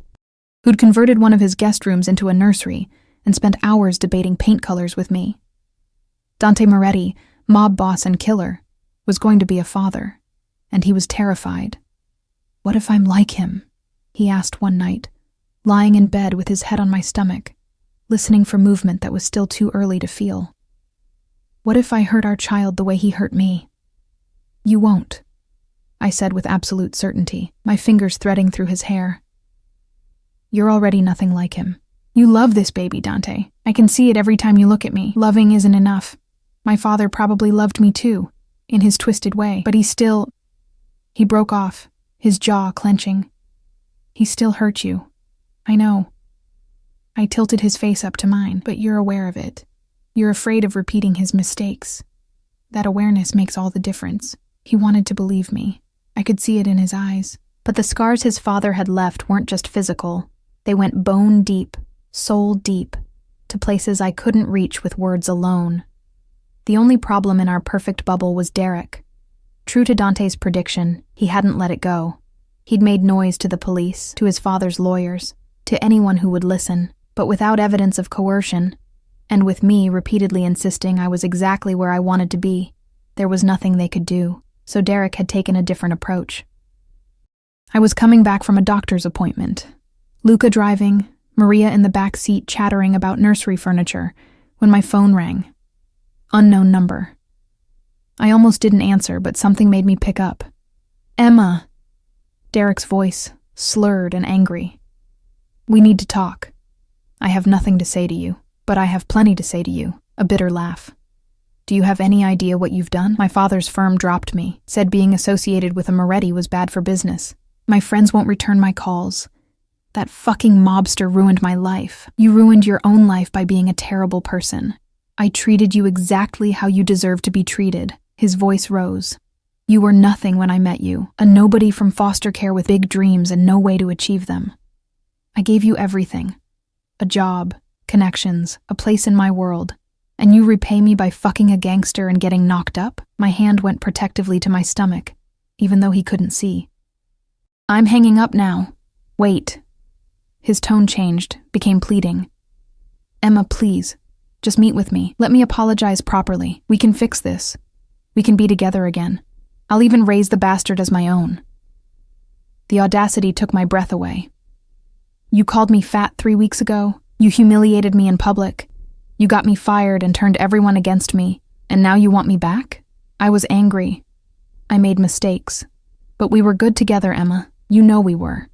who'd converted one of his guest rooms into a nursery and spent hours debating paint colors with me. Dante Moretti, mob boss and killer, was going to be a father, and he was terrified. What if I'm like him? He asked one night, lying in bed with his head on my stomach, listening for movement that was still too early to feel. What if I hurt our child the way he hurt me? You won't, I said with absolute certainty, my fingers threading through his hair. You're already nothing like him. You love this baby, Dante. I can see it every time you look at me. Loving isn't enough. My father probably loved me too, in his twisted way, but He broke off, his jaw clenching. He still hurt you. I know. I tilted his face up to mine, but you're aware of it. You're afraid of repeating his mistakes. That awareness makes all the difference. He wanted to believe me. I could see it in his eyes. But the scars his father had left weren't just physical. They went bone deep, soul deep, to places I couldn't reach with words alone. The only problem in our perfect bubble was Derek. True to Dante's prediction, he hadn't let it go. He'd made noise to the police, to his father's lawyers, to anyone who would listen, but without evidence of coercion, and with me repeatedly insisting I was exactly where I wanted to be, there was nothing they could do, so Derek had taken a different approach. I was coming back from a doctor's appointment, Luca driving, Maria in the back seat chattering about nursery furniture, when my phone rang. Unknown number. I almost didn't answer, but something made me pick up. Emma, Derek's voice, slurred and angry. "We need to talk. I have nothing to say to you, but I have plenty to say to you." A bitter laugh. "Do you have any idea what you've done? My father's firm dropped me, said being associated with a Moretti was bad for business. My friends won't return my calls. That fucking mobster ruined my life. You ruined your own life by being a terrible person. I treated you exactly how you deserve to be treated." His voice rose. "You were nothing when I met you, a nobody from foster care with big dreams and no way to achieve them. I gave you everything. A job, connections, a place in my world. And you repay me by fucking a gangster and getting knocked up?" My hand went protectively to my stomach, even though he couldn't see. "I'm hanging up now. Wait." His tone changed, became pleading. "Emma, please, just meet with me. Let me apologize properly. We can fix this. We can be together again. I'll even raise the bastard as my own." The audacity took my breath away. "You called me fat 3 weeks ago. You humiliated me in public. You got me fired and turned everyone against me, and now you want me back?" I was angry. I made mistakes. But we were good together, Emma. You know we were.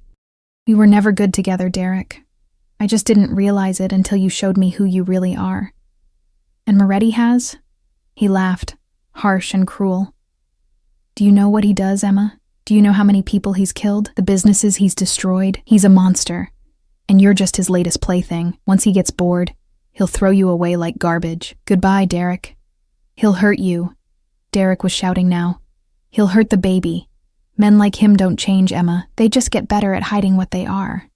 "We were never good together, Derek. I just didn't realize it until you showed me who you really are." "And Moretti has?" He laughed, harsh and cruel. "Do you know what he does, Emma? Do you know how many people he's killed? The businesses he's destroyed? He's a monster. And you're just his latest plaything. Once he gets bored, he'll throw you away like garbage. Goodbye, Derek. He'll hurt you." Derek was shouting now. "He'll hurt the baby. Men like him don't change, Emma. They just get better at hiding what they are.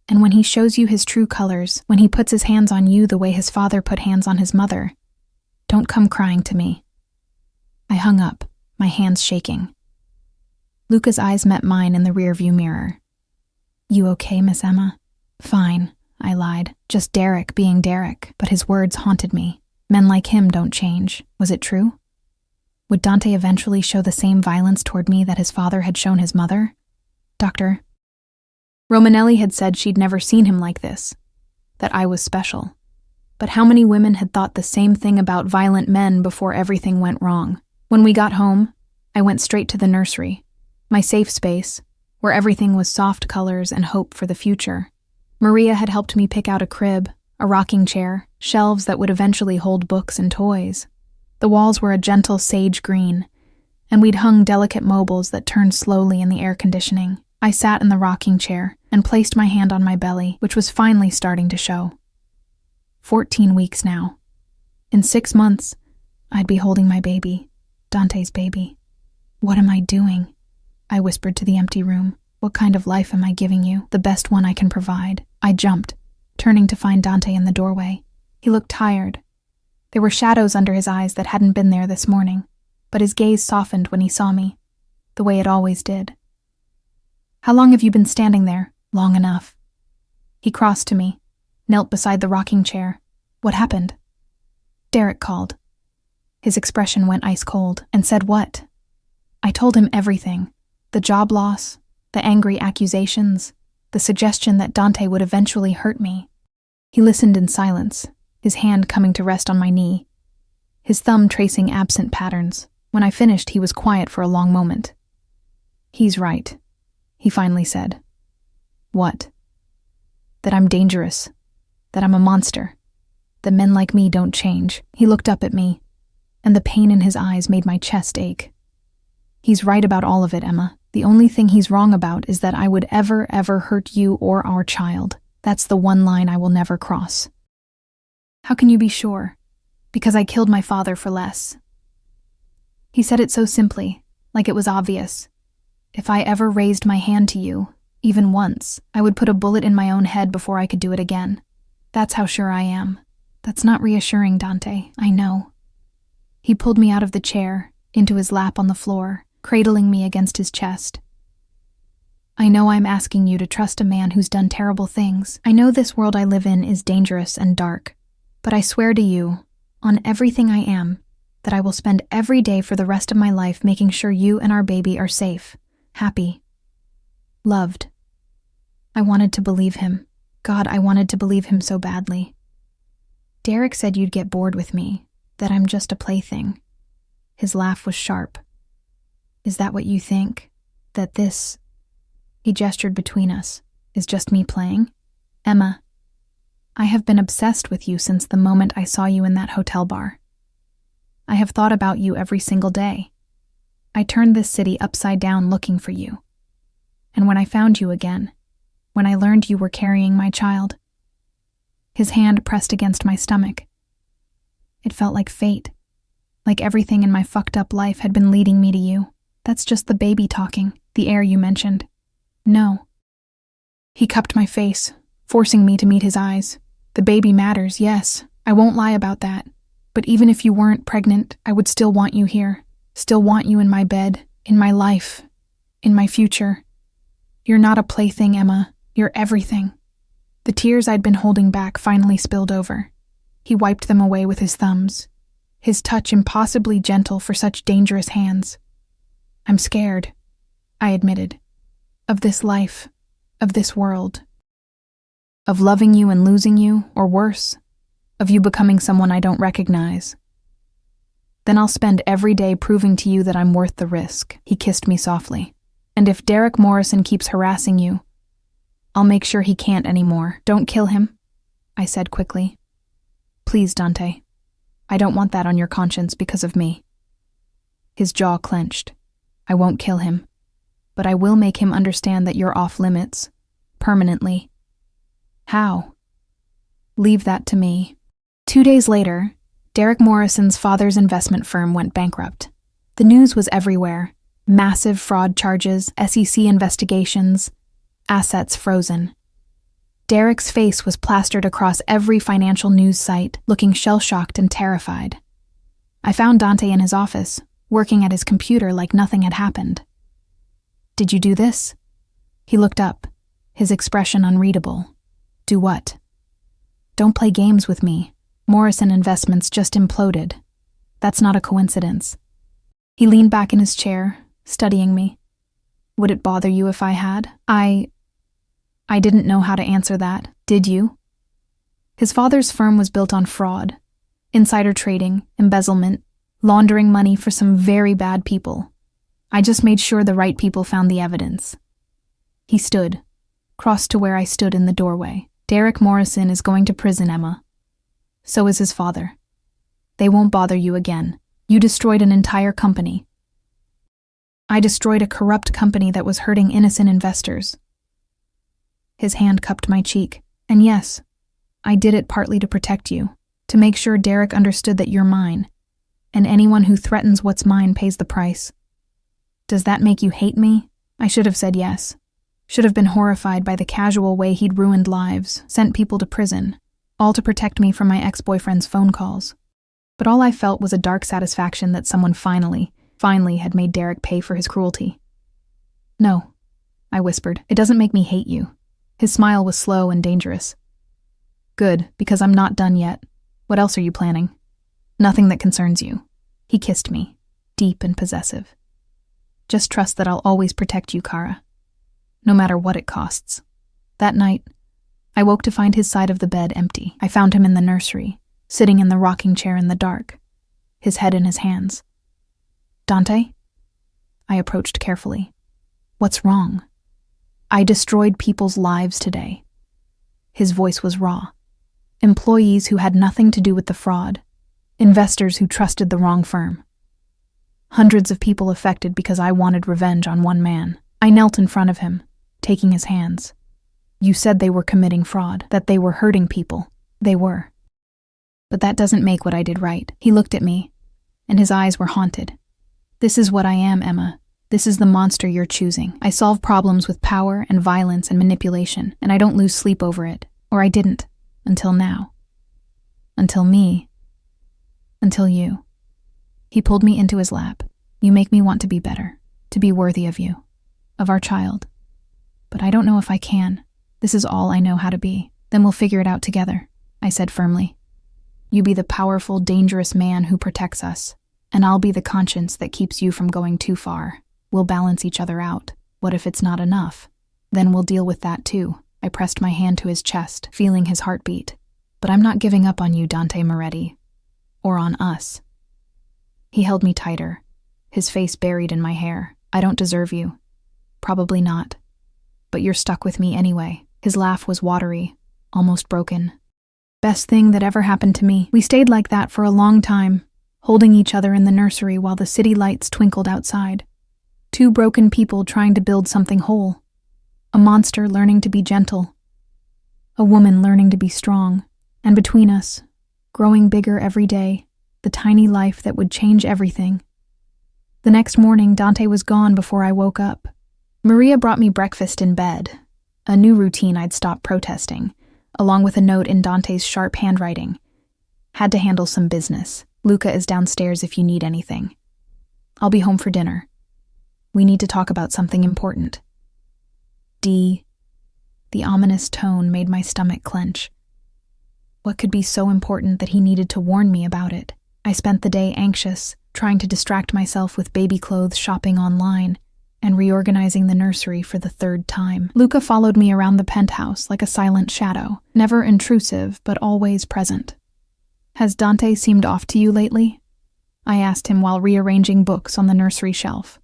And when he shows you his true colors, when he puts his hands on you the way his father put hands on his mother, don't come crying to me." I hung up, my hands shaking. Luca's eyes met mine in the rearview mirror. "You okay, Miss Emma?" "Fine," I lied. "Just Derek being Derek." But his words haunted me. Men like him don't change. Was it true? Would Dante eventually show the same violence toward me that his father had shown his mother? Doctor. Romanelli had said she'd never seen him like this, that I was special. But how many women had thought the same thing about violent men before everything went wrong? When we got home, I went straight to the nursery, my safe space, where everything was soft colors and hope for the future. Maria had helped me pick out a crib, a rocking chair, shelves that would eventually hold books and toys. The walls were a gentle sage green, and we'd hung delicate mobiles that turned slowly in the air conditioning. I sat in the rocking chair and placed my hand on my belly, which was finally starting to show. 14 weeks now. In 6 months, I'd be holding my baby, Dante's baby. "What am I doing?" I whispered to the empty room. "What kind of life am I giving you? The best one I can provide." I jumped, turning to find Dante in the doorway. He looked tired. There were shadows under his eyes that hadn't been there this morning, but his gaze softened when he saw me, the way it always did. "How long have you been standing there?" "Long enough." He crossed to me, knelt beside the rocking chair. "What happened?" Derek called. His expression went ice cold. "And said what?" I told him everything. The job loss, the angry accusations, the suggestion that Dante would eventually hurt me. He listened in silence, his hand coming to rest on my knee, his thumb tracing absent patterns. When I finished, he was quiet for a long moment. "He's right," he finally said. "What?" "That I'm dangerous, that I'm a monster, that men like me don't change." He looked up at me, and the pain in his eyes made my chest ache. "He's right about all of it, Emma. The only thing he's wrong about is that I would ever hurt you or our child. That's the one line I will never cross." "How can you be sure?" "Because I killed my father for less." He said it so simply, like it was obvious. If I ever raised my hand to you, even once, I would put a bullet in my own head before I could do it again. That's how sure I am. That's not reassuring, Dante, I know. He pulled me out of the chair, into his lap on the floor, cradling me against his chest. "I know I'm asking you to trust a man who's done terrible things. I know this world I live in is dangerous and dark. But I swear to you, on everything I am, that I will spend every day for the rest of my life making sure you and our baby are safe, happy, loved." I wanted to believe him. God, I wanted to believe him so badly. "Derek said you'd get bored with me, that I'm just a plaything." His laugh was sharp. "Is that what you think? That this He gestured between us. Is just me playing? Emma, I have been obsessed with you since the moment I saw you in that hotel bar. I have thought about you every single day. I turned this city upside down looking for you. And when I found you again, when I learned you were carrying my child, his hand pressed against my stomach. It felt like fate, like everything in my fucked up life had been leading me to you. That's just the baby talking, the Heir you mentioned. No. He cupped my face, forcing me to meet his eyes. The baby matters, yes, I won't lie about that. But even if you weren't pregnant, I would still want you here, still want you in my bed, in my life, in my future. You're not a plaything, Emma. You're everything. The tears I'd been holding back finally spilled over. He wiped them away with his thumbs, his touch impossibly gentle for such dangerous hands. I'm scared, I admitted, of this life, of this world. Of loving you and losing you, or worse, of you becoming someone I don't recognize. Then I'll spend every day proving to you that I'm worth the risk. He kissed me softly. And if Derek Morrison keeps harassing you, I'll make sure he can't anymore. Don't kill him, I said quickly. Please, Dante. I don't want that on your conscience because of me. His jaw clenched. I won't kill him, but I will make him understand that you're off limits, permanently. How? Leave that to me. 2 days later, Derek Morrison's father's investment firm went bankrupt. The news was everywhere. Massive fraud charges, SEC investigations, assets frozen. Derek's face was plastered across every financial news site, looking shell-shocked and terrified. I found Dante in his office, working at his computer like nothing had happened. Did you do this? He looked up, his expression unreadable. Do what? Don't play games with me. Morrison Investments just imploded. That's not a coincidence. He leaned back in his chair, studying me. Would it bother you if I had? I didn't know how to answer that. Did you? His father's firm was built on fraud, insider trading, embezzlement, laundering money for some very bad people. I just made sure the right people found the evidence. He stood, crossed to where I stood in the doorway. Derek Morrison is going to prison, Emma. So is his father. They won't bother you again. You destroyed an entire company. I destroyed a corrupt company that was hurting innocent investors. His hand cupped my cheek. And yes, I did it partly to protect you, to make sure Derek understood that you're mine, and anyone who threatens what's mine pays the price. Does that make you hate me? I should have said yes. Should have been horrified by the casual way he'd ruined lives, sent people to prison, all to protect me from my ex-boyfriend's phone calls. But all I felt was a dark satisfaction that someone finally had made Derek pay for his cruelty. No, I whispered. It doesn't make me hate you. His smile was slow and dangerous. Good, because I'm not done yet. What else are you planning? Nothing that concerns you. He kissed me, deep and possessive. Just trust that I'll always protect you, Kara, no matter what it costs. That night, I woke to find his side of the bed empty. I found him in the nursery, sitting in the rocking chair in the dark, his head in his hands. Dante? I approached carefully. What's wrong? I destroyed people's lives today. His voice was raw. Employees who had nothing to do with the fraud. Investors who trusted the wrong firm. Hundreds of people affected because I wanted revenge on one man. I knelt in front of him, taking his hands. You said they were committing fraud, that they were hurting people. They were. But that doesn't make what I did right. He looked at me, and his eyes were haunted. This is what I am, Emma. This is the monster you're choosing. I solve problems with power and violence and manipulation, and I don't lose sleep over it. Or I didn't, until now. Until me. Until you. He pulled me into his lap. You make me want to be better, to be worthy of you, of our child. But I don't know if I can. This is all I know how to be. Then we'll figure it out together, I said firmly. You be the powerful, dangerous man who protects us, and I'll be the conscience that keeps you from going too far. We'll balance each other out. What if it's not enough? Then we'll deal with that too. I pressed my hand to his chest, feeling his heartbeat. But I'm not giving up on you, Dante Moretti. Or on us. He held me tighter, his face buried in my hair. I don't deserve you. Probably not. but you're stuck with me anyway." His laugh was watery, almost broken. "Best thing that ever happened to me." We stayed like that for a long time, holding each other in the nursery while the city lights twinkled outside. Two broken people trying to build something whole. A monster learning to be gentle. A woman learning to be strong. And between us, growing bigger every day, the tiny life that would change everything. The next morning, Dante was gone before I woke up. Maria brought me breakfast in bed, a new routine I'd stopped protesting, along with a note in Dante's sharp handwriting. "Had to handle some business. Luca is downstairs if you need anything. I'll be home for dinner. We need to talk about something important." D. The ominous tone made my stomach clench. What could be so important that he needed to warn me about it? I spent the day anxious, trying to distract myself with baby clothes shopping online, and reorganizing the nursery for the third time. Luca followed me around the penthouse like a silent shadow, never intrusive but always present. "Has Dante seemed off to you lately?" I asked him while rearranging books on the nursery shelf.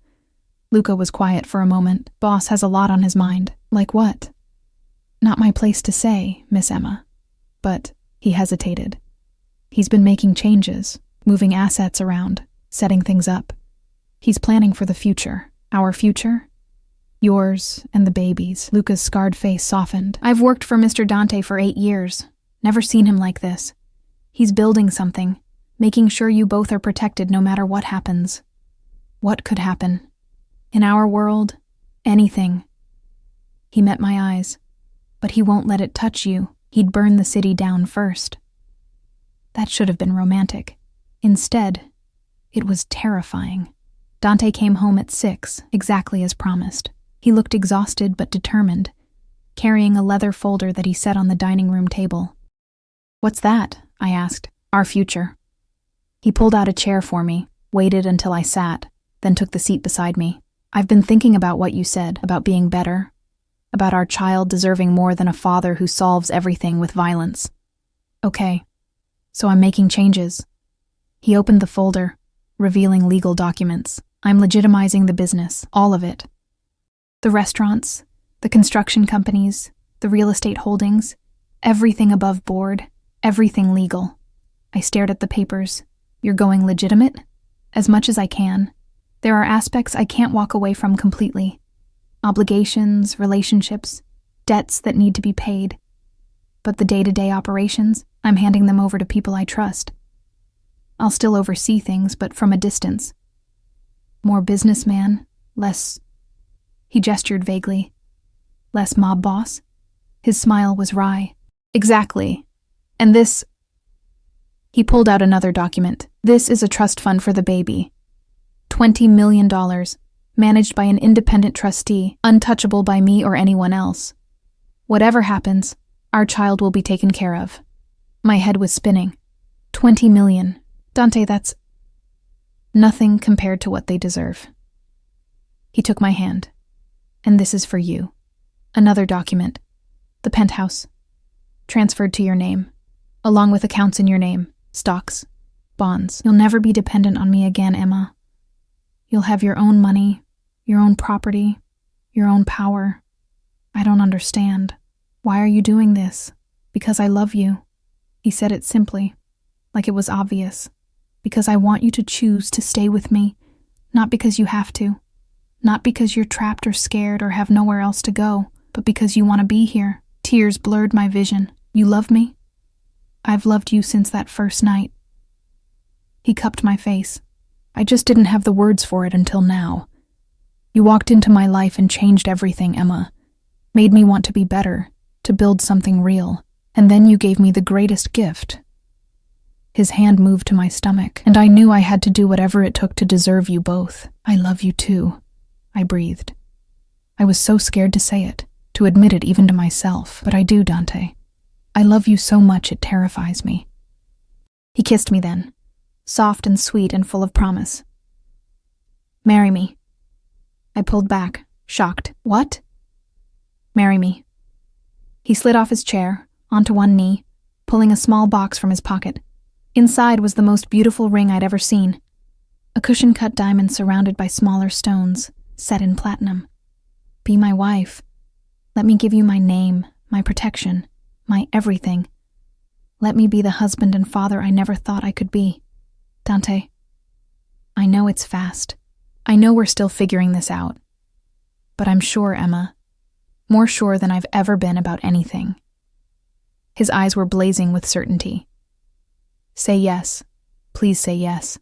Luca was quiet for a moment. "Boss has a lot on his mind." "Like what?" "Not my place to say, Miss Emma." But he hesitated. "He's been making changes, moving assets around, setting things up. He's planning for the future." "Our future?" "Yours and the baby's." Luca's scarred face softened. "I've worked for Mr. Dante for 8 years. Never seen him like this. He's building something, making sure you both are protected no matter what happens." "What could happen?" "In our world, anything." He met my eyes. "But he won't let it touch you. He'd burn the city down first." That should have been romantic. Instead, it was terrifying. Dante came home at 6, exactly as promised. He looked exhausted but determined, carrying a leather folder that he set on the dining room table. "What's that?" I asked. "Our future." He pulled out a chair for me, waited until I sat, then took the seat beside me. "I've been thinking about what you said, about being better, about our child deserving more than a father who solves everything with violence." "Okay, so I'm making changes." He opened the folder, revealing legal documents. "I'm legitimizing the business, all of it. The restaurants, the construction companies, the real estate holdings, everything above board, everything legal." I stared at the papers. "You're going legitimate?" "As much as I can. There are aspects I can't walk away from completely. Obligations, relationships, debts that need to be paid. But the day-to-day operations, I'm handing them over to people I trust. I'll still oversee things, but from a distance. More businessman, less..." He gestured vaguely. "Less mob boss?" His smile was wry. "Exactly. And this..." He pulled out another document. "This is a trust fund for the baby. $20 million, managed by an independent trustee, untouchable by me or anyone else. Whatever happens, our child will be taken care of." My head was spinning. 20 million. Dante, that's nothing compared to what they deserve. He took my hand. "And this is for you. Another document. The penthouse. Transferred to your name, along with accounts in your name, stocks, bonds. You'll never be dependent on me again, Emma. You'll have your own money, your own property, your own power. I don't understand. Why are you doing this? Because I love you." He said it simply, like it was obvious. "Because I want you to choose to stay with me, not because you have to. Not because you're trapped or scared or have nowhere else to go, but because you want to be here." Tears blurred my vision. "You love me?" "I've loved you since that first night." He cupped my face. "I just didn't have the words for it until now. You walked into my life and changed everything, Emma. Made me want to be better, to build something real. And then you gave me the greatest gift." His hand moved to my stomach, and I knew I had to do whatever it took to deserve you both. "I love you too," I breathed. I was so scared to say it, to admit it even to myself. But I do, Dante. I love you so much it terrifies me. He kissed me then, soft and sweet and full of promise. "Marry me." I pulled back, shocked. "What?" "Marry me." He slid off his chair, onto one knee, pulling a small box from his pocket. Inside was the most beautiful ring I'd ever seen. A cushion-cut diamond surrounded by smaller stones, set in platinum. "Be my wife." Let me give you my name, my protection, my everything. Let me be the husband and father I never thought I could be. Dante, I know it's fast. I know we're still figuring this out. But I'm sure, Emma, more sure than I've ever been about anything. His eyes were blazing with certainty. Say yes. Please say yes.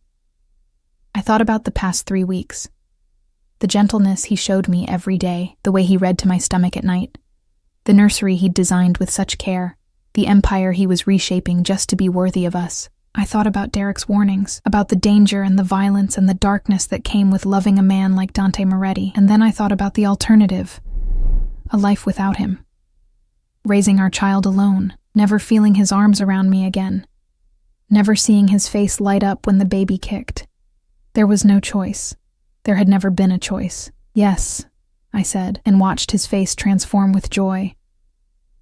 I thought about the past 3 weeks. The gentleness he showed me every day, the way he read to my stomach at night, the nursery he'd designed with such care, the empire he was reshaping just to be worthy of us. I thought about Derek's warnings, about the danger and the violence and the darkness that came with loving a man like Dante Moretti, and then I thought about the alternative, a life without him. Raising our child alone, never feeling his arms around me again, never seeing his face light up when the baby kicked. There was no choice. There had never been a choice. Yes, I said, and watched his face transform with joy.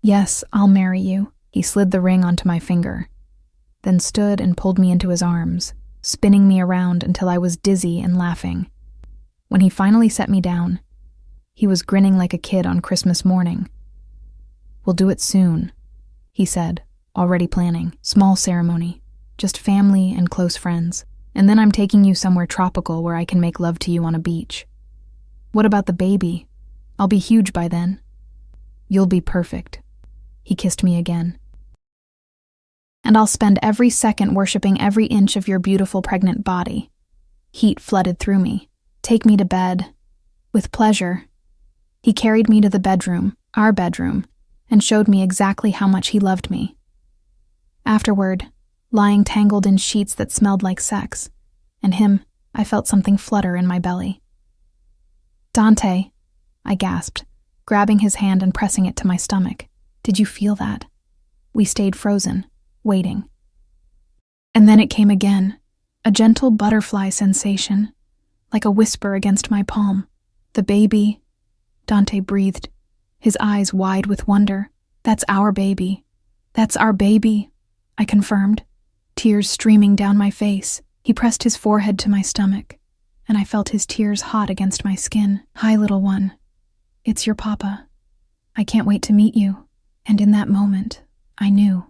Yes, I'll marry you. He slid the ring onto my finger, then stood and pulled me into his arms, spinning me around until I was dizzy and laughing. When he finally set me down, he was grinning like a kid on Christmas morning. We'll do it soon, he said, already planning. Small ceremony, just family and close friends. And then I'm taking you somewhere tropical where I can make love to you on a beach. What about the baby? I'll be huge by then. You'll be perfect. He kissed me again. And I'll spend every second worshiping every inch of your beautiful pregnant body. Heat flooded through me. Take me to bed. With pleasure. He carried me to the bedroom, our bedroom, and showed me exactly how much he loved me. Afterward, lying tangled in sheets that smelled like sex, and him, I felt something flutter in my belly. Dante, I gasped, grabbing his hand and pressing it to my stomach. Did you feel that? We stayed frozen, waiting. And then it came again, a gentle butterfly sensation, like a whisper against my palm. The baby, Dante breathed, his eyes wide with wonder. That's our baby. That's our baby, I confirmed, tears streaming down my face. He pressed his forehead to my stomach, and I felt his tears hot against my skin. Hi, little one. It's your papa. I can't wait to meet you. And in that moment, I knew.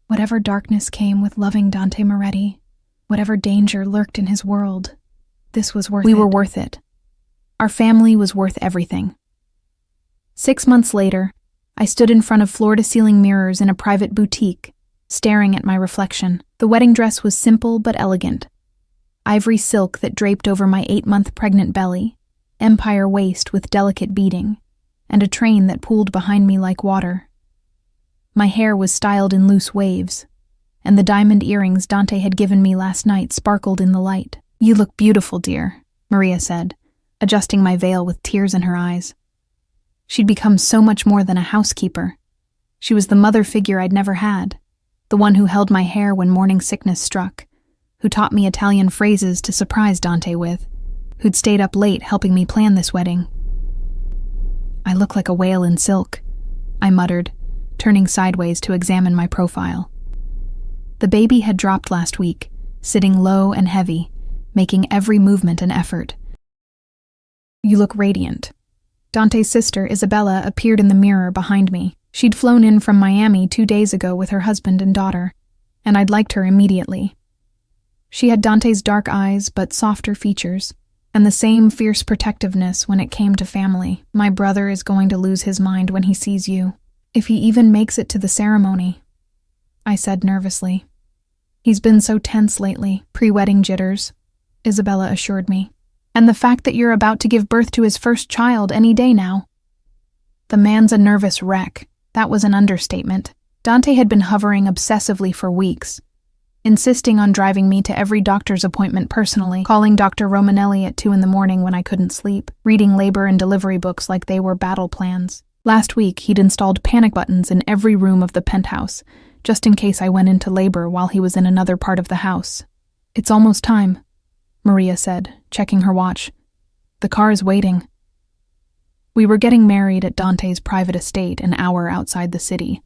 Whatever darkness came with loving Dante Moretti, whatever danger lurked in his world, this was worth it. We were worth it. Our family was worth everything. 6 months later, I stood in front of floor-to-ceiling mirrors in a private boutique, staring at my reflection. The wedding dress was simple but elegant. Ivory silk that draped over my 8-month pregnant belly, empire waist with delicate beading, and a train that pooled behind me like water. My hair was styled in loose waves, and the diamond earrings Dante had given me last night sparkled in the light. You look beautiful, dear, Maria said, adjusting my veil with tears in her eyes. She'd become so much more than a housekeeper. She was the mother figure I'd never had, the one who held my hair when morning sickness struck, who taught me Italian phrases to surprise Dante with, who'd stayed up late helping me plan this wedding. I look like a whale in silk, I muttered, turning sideways to examine my profile. The baby had dropped last week, sitting low and heavy, making every movement an effort. You look radiant. Dante's sister, Isabella, appeared in the mirror behind me. She'd flown in from Miami 2 days ago with her husband and daughter, and I'd liked her immediately. She had Dante's dark eyes but softer features, and the same fierce protectiveness when it came to family. My brother is going to lose his mind when he sees you, if he even makes it to the ceremony, I said nervously. He's been so tense lately, pre-wedding jitters, Isabella assured me. And the fact that you're about to give birth to his first child any day now. The man's a nervous wreck. That was an understatement. Dante had been hovering obsessively for weeks, insisting on driving me to every doctor's appointment personally, calling Dr. Romanelli at 2 a.m. when I couldn't sleep, reading labor and delivery books like they were battle plans. Last week, he'd installed panic buttons in every room of the penthouse, just in case I went into labor while he was in another part of the house. It's almost time, Maria said, checking her watch. The car is waiting. We were getting married at Dante's private estate an hour outside the city,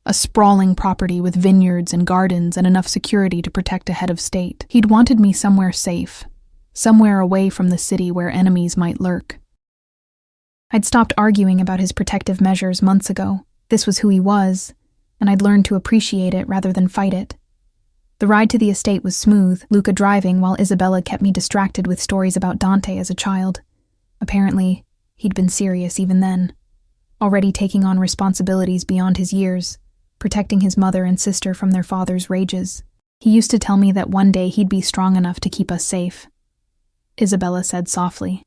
a sprawling property with vineyards and gardens and enough security to protect a head of state. He'd wanted me somewhere safe, somewhere away from the city where enemies might lurk. I'd stopped arguing about his protective measures months ago. This was who he was, and I'd learned to appreciate it rather than fight it. The ride to the estate was smooth, Luca driving while Isabella kept me distracted with stories about Dante as a child. Apparently, he'd been serious even then, already taking on responsibilities beyond his years, protecting his mother and sister from their father's rages. He used to tell me that one day he'd be strong enough to keep us safe, Isabella said softly.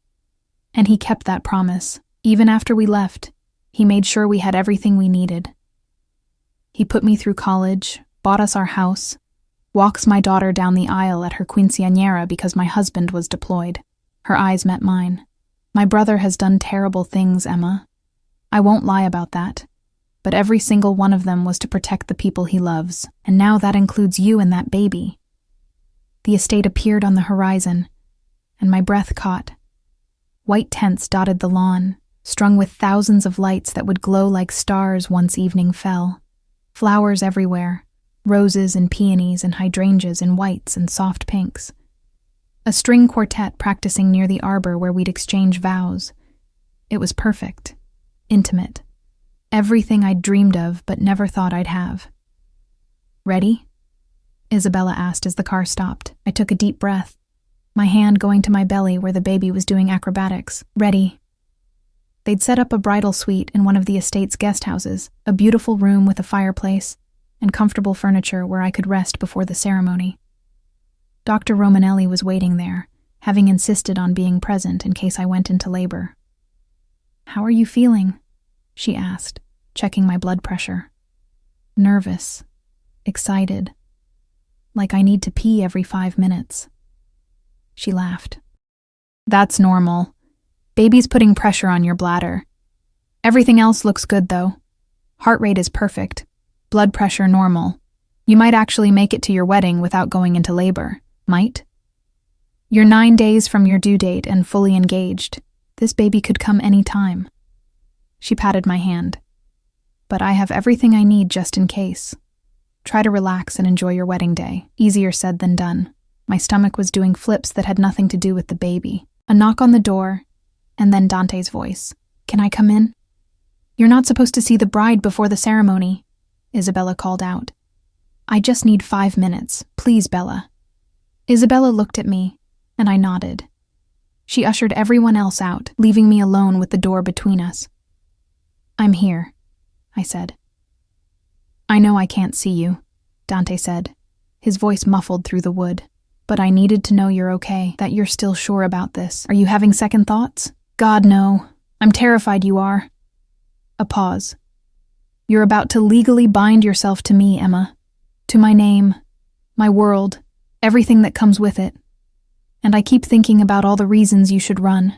And he kept that promise. Even after we left, he made sure we had everything we needed. He put me through college, bought us our house, walks my daughter down the aisle at her quinceañera because my husband was deployed. Her eyes met mine. My brother has done terrible things, Emma. I won't lie about that. But every single one of them was to protect the people he loves, and now that includes you and that baby. The estate appeared on the horizon, and my breath caught. White tents dotted the lawn, strung with thousands of lights that would glow like stars once evening fell. Flowers everywhere, roses and peonies and hydrangeas in whites and soft pinks. A string quartet practicing near the arbor where we'd exchange vows. It was perfect, intimate. Everything I'd dreamed of but never thought I'd have. Ready? Isabella asked as the car stopped. I took a deep breath, my hand going to my belly where the baby was doing acrobatics. Ready. They'd set up a bridal suite in one of the estate's guest houses, a beautiful room with a fireplace and comfortable furniture where I could rest before the ceremony. Dr. Romanelli was waiting there, having insisted on being present in case I went into labor. "How are you feeling?" she asked, checking my blood pressure. "Nervous, excited, like I need to pee every 5 minutes." She laughed. "That's normal. Baby's putting pressure on your bladder. Everything else looks good, though. Heart rate is perfect. Blood pressure normal. You might actually make it to your wedding without going into labor. Might? You're 9 days from your due date and fully engaged. This baby could come any time." She patted my hand. "But I have everything I need just in case. Try to relax and enjoy your wedding day." Easier said than done. My stomach was doing flips that had nothing to do with the baby. A knock on the door, and then Dante's voice. "Can I come in?" "You're not supposed to see the bride before the ceremony," Isabella called out. "I just need 5 minutes. Please, Bella." Isabella looked at me, and I nodded. She ushered everyone else out, leaving me alone with the door between us. "I'm here," I said. "I know I can't see you," Dante said, his voice muffled through the wood. "But I needed to know you're okay, that you're still sure about this. Are you having second thoughts?" "God, no. I'm terrified you are." A pause. "You're about to legally bind yourself to me, Emma. To my name, my world, everything that comes with it. And I keep thinking about all the reasons you should run."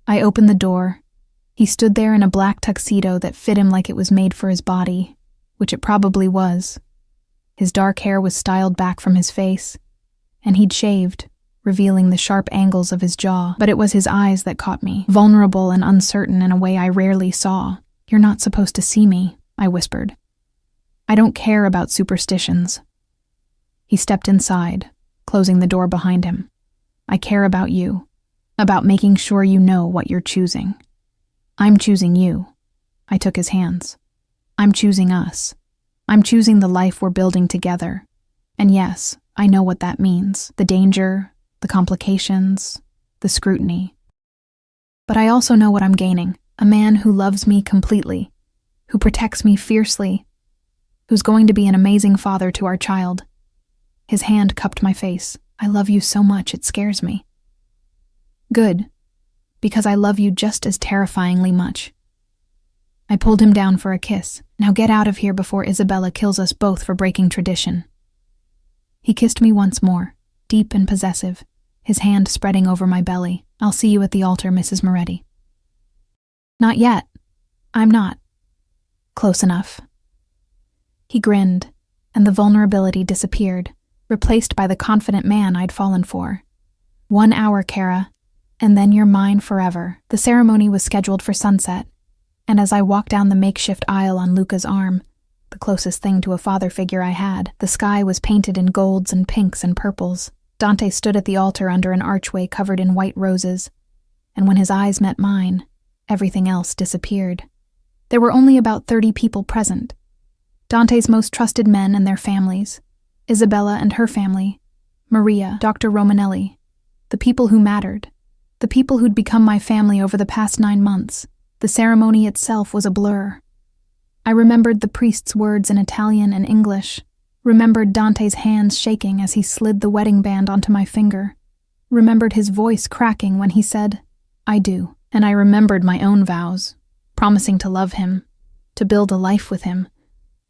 I opened the door. He stood there in a black tuxedo that fit him like it was made for his body, which it probably was. His dark hair was styled back from his face, and he'd shaved, revealing the sharp angles of his jaw. But it was his eyes that caught me, vulnerable and uncertain in a way I rarely saw. "You're not supposed to see me," I whispered. "I don't care about superstitions." He stepped inside, closing the door behind him. "I care about you, about making sure you know what you're choosing. I'm choosing you." I took his hands. "I'm choosing us. I'm choosing the life we're building together. And yes, I know what that means. The danger, the complications, the scrutiny. But I also know what I'm gaining. A man who loves me completely, who protects me fiercely, who's going to be an amazing father to our child." His hand cupped my face. "I love you so much it scares me." "Good, because I love you just as terrifyingly much." I pulled him down for a kiss. "Now get out of here before Isabella kills us both for breaking tradition." He kissed me once more, deep and possessive, his hand spreading over my belly. "I'll see you at the altar, Mrs. Moretti." "Not yet. I'm not. Close enough." He grinned, and the vulnerability disappeared, replaced by the confident man I'd fallen for. "1 hour, Kara, and then you're mine forever." The ceremony was scheduled for sunset, and as I walked down the makeshift aisle on Luca's arm, the closest thing to a father figure I had, the sky was painted in golds and pinks and purples. Dante stood at the altar under an archway covered in white roses, and when his eyes met mine, Everything else disappeared. There were only about 30 people present. Dante's most trusted men and their families, Isabella and her family, Maria, Dr. Romanelli, the people who mattered, the people who'd become my family over the past 9 months. The ceremony itself was a blur. I remembered the priest's words in Italian and English, remembered Dante's hands shaking as he slid the wedding band onto my finger, remembered his voice cracking when he said, "I do," and I remembered my own vows, promising to love him, to build a life with him,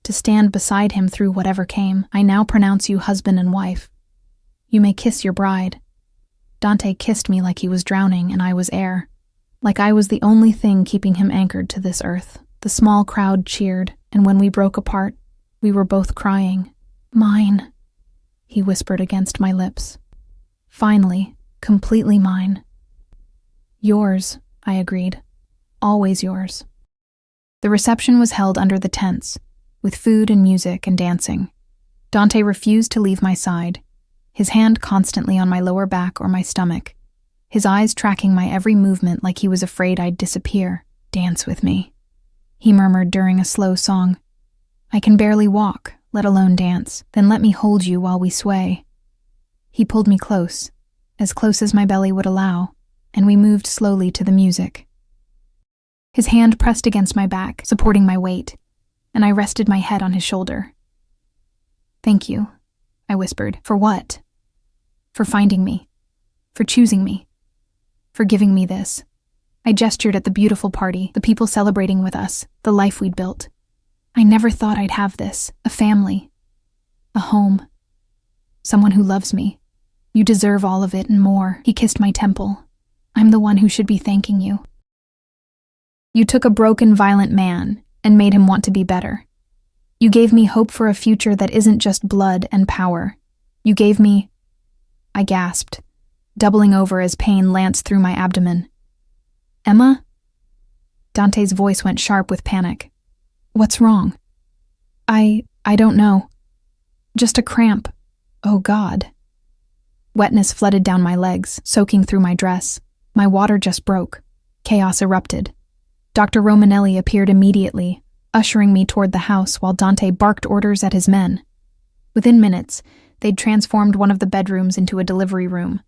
to stand beside him through whatever came. "I now pronounce you husband and wife. You may kiss your bride." Dante kissed me like he was drowning and I was air, like I was the only thing keeping him anchored to this earth. The small crowd cheered, and when we broke apart, we were both crying. "Mine," he whispered against my lips. "Finally, completely mine." "Yours," I agreed. "Always yours." The reception was held under the tents, with food and music and dancing. Dante refused to leave my side, his hand constantly on my lower back or my stomach, his eyes tracking my every movement like he was afraid I'd disappear. "Dance with me," he murmured during a slow song. "I can barely walk, let alone dance. Then let me hold you while we sway." He pulled me close as my belly would allow, and we moved slowly to the music. His hand pressed against my back, supporting my weight, and I rested my head on his shoulder. "Thank you," I whispered. "For what?" "For finding me. For choosing me. For giving me this." I gestured at the beautiful party, the people celebrating with us, the life we'd built. "I never thought I'd have this, a family, a home, someone who loves me. You deserve all of it and more." He kissed my temple. "I'm the one who should be thanking you. You took a broken, violent man and made him want to be better. You gave me hope for a future that isn't just blood and power. You gave me—" I gasped, doubling over as pain lanced through my abdomen. "Emma?" Dante's voice went sharp with panic. "What's wrong?" I don't know. Just a cramp. Oh God." Wetness flooded down my legs, soaking through my dress. My water just broke. Chaos erupted. Dr. Romanelli appeared immediately, ushering me toward the house while Dante barked orders at his men. Within minutes, they'd transformed one of the bedrooms into a delivery room.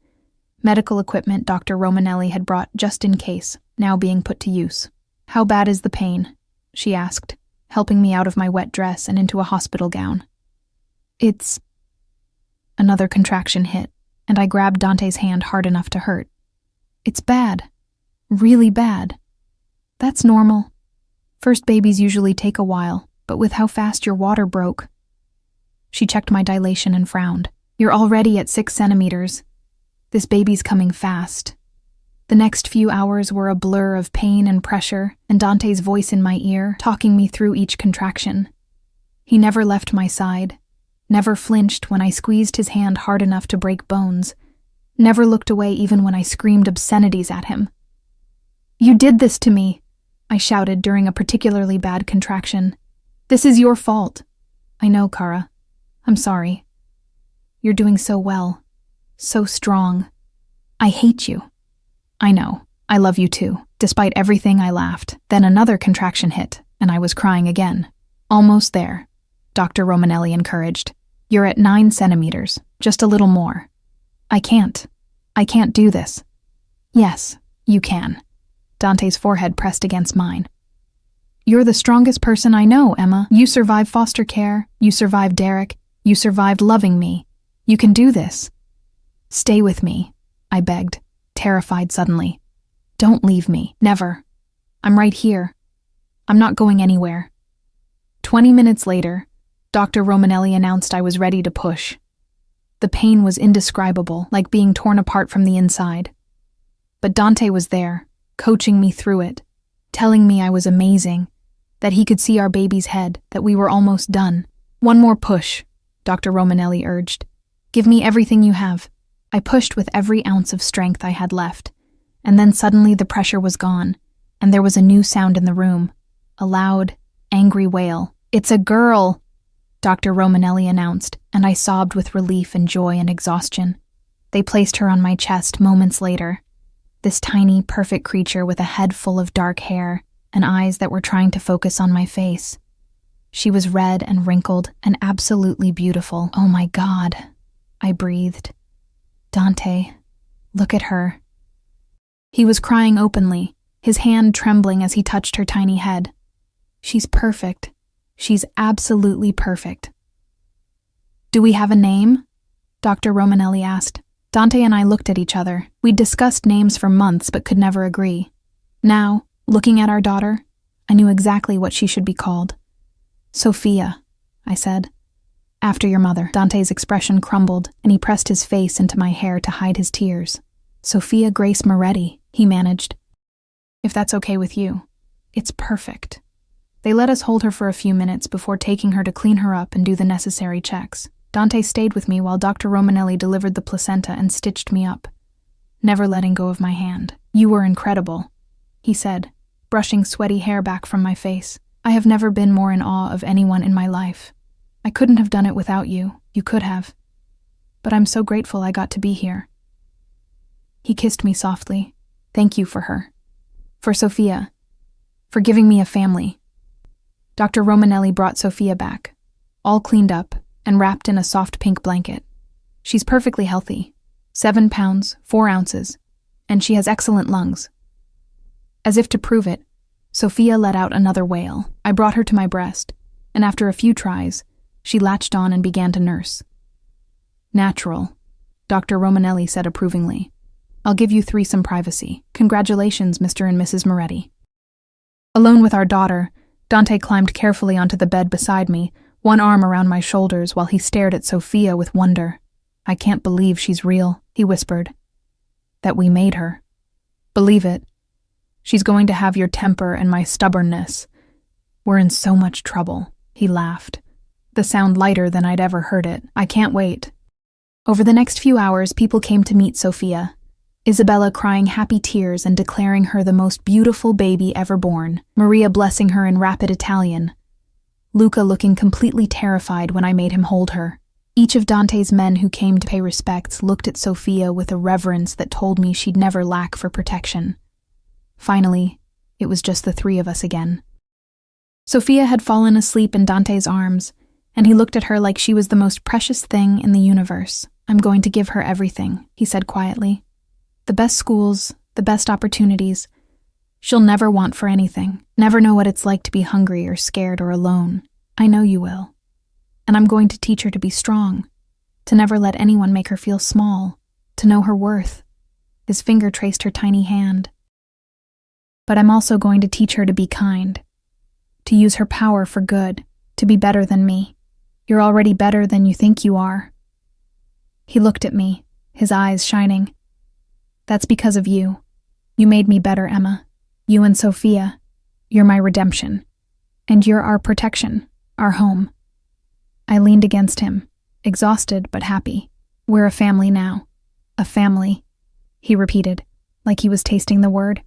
Medical equipment Dr. Romanelli had brought just in case, now being put to use. "How bad is the pain?" she asked, helping me out of my wet dress and into a hospital gown. "It's—" Another contraction hit, and I grabbed Dante's hand hard enough to hurt. "It's bad. Really bad. That's normal. First babies usually take a while, but with how fast your water broke." She checked my dilation and frowned. "You're already at 6 centimeters. This baby's coming fast." The next few hours were a blur of pain and pressure, and Dante's voice in my ear, talking me through each contraction. He never left my side, never flinched when I squeezed his hand hard enough to break bones, never looked away even when I screamed obscenities at him. "You did this to me," I shouted during a particularly bad contraction. "This is your fault." "I know, Kara. I'm sorry. You're doing so well. So strong. I hate you." "I know. I love you too." Despite everything, I laughed. Then another contraction hit, and I was crying again. "Almost there," Dr. Romanelli encouraged. "You're at 9 centimeters. Just a little more." I can't do this." "Yes, you can." Dante's forehead pressed against mine. "You're the strongest person I know, Emma. You survived foster care. You survived Derek. You survived loving me. You can do this." "Stay with me," I begged, terrified suddenly. "Don't leave me. Never. I'm right here. I'm not going anywhere." 20 minutes later, Dr. Romanelli announced I was ready to push. The pain was indescribable, like being torn apart from the inside. But Dante was there, coaching me through it, telling me I was amazing, that he could see our baby's head, that we were almost done. "One more push," Dr. Romanelli urged. "Give me everything you have." I pushed with every ounce of strength I had left, and then suddenly the pressure was gone, and there was a new sound in the room, a loud, angry wail. "It's a girl," Dr. Romanelli announced, and I sobbed with relief and joy and exhaustion. They placed her on my chest moments later. This tiny, perfect creature with a head full of dark hair and eyes that were trying to focus on my face. She was red and wrinkled and absolutely beautiful. Oh my God, I breathed. Dante, look at her. He was crying openly, his hand trembling as he touched her tiny head. She's perfect. She's absolutely perfect. Do we have a name? Dr. Romanelli asked. Dante and I looked at each other. We'd discussed names for months but could never agree. Now, looking at our daughter, I knew exactly what she should be called. Sophia, I said. After your mother. Dante's expression crumbled, and he pressed his face into my hair to hide his tears. Sophia Grace Moretti, he managed. If that's okay with you. It's perfect. They let us hold her for a few minutes before taking her to clean her up and do the necessary checks. Dante stayed with me while Dr. Romanelli delivered the placenta and stitched me up, never letting go of my hand. You were incredible, he said, brushing sweaty hair back from my face. I have never been more in awe of anyone in my life. I couldn't have done it without you. You could have. But I'm so grateful I got to be here. He kissed me softly. Thank you for her. For Sophia. For giving me a family. Dr. Romanelli brought Sophia back, all cleaned up and wrapped in a soft pink blanket. She's perfectly healthy, 7 pounds, 4 ounces, and she has excellent lungs. As if to prove it, Sophia let out another wail. I brought her to my breast, and after a few tries, she latched on and began to nurse. Natural, Dr. Romanelli said approvingly. I'll give you 3 some privacy. Congratulations, Mr. and Mrs. Moretti. Alone with our daughter, Dante climbed carefully onto the bed beside me, one arm around my shoulders while he stared at Sophia with wonder. I can't believe she's real, he whispered. That we made her. Believe it. She's going to have your temper and my stubbornness. We're in so much trouble, he laughed, the sound lighter than I'd ever heard it. I can't wait. Over the next few hours, people came to meet Sophia, Isabella crying happy tears and declaring her the most beautiful baby ever born, Maria blessing her in rapid Italian, Luca looking completely terrified when I made him hold her. Each of Dante's men who came to pay respects looked at Sophia with a reverence that told me she'd never lack for protection. Finally, it was just the 3 of us again. Sophia had fallen asleep in Dante's arms, and he looked at her like she was the most precious thing in the universe. I'm going to give her everything, he said quietly. The best schools, the best opportunities. She'll never want for anything, never know what it's like to be hungry or scared or alone. I know you will. And I'm going to teach her to be strong, to never let anyone make her feel small, to know her worth. His finger traced her tiny hand. But I'm also going to teach her to be kind, to use her power for good, to be better than me. You're already better than you think you are. He looked at me, his eyes shining. That's because of you. You made me better, Emma. You and Sophia. You're my redemption. And you're our protection, our home. I leaned against him, exhausted but happy. We're a family now. A family, he repeated, like he was tasting the word.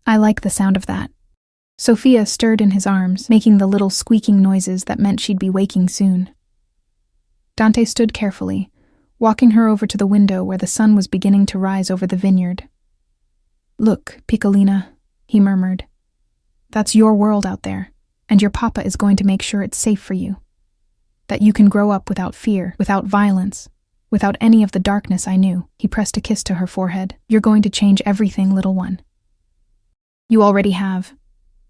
I like the sound of that. Sophia stirred in his arms, making the little squeaking noises that meant she'd be waking soon. Dante stood carefully, walking her over to the window where the sun was beginning to rise over the vineyard. Look, Piccolina, he murmured. That's your world out there, and your papa is going to make sure it's safe for you. That you can grow up without fear, without violence, without any of the darkness I knew. He pressed a kiss to her forehead. You're going to change everything, little one. You already have.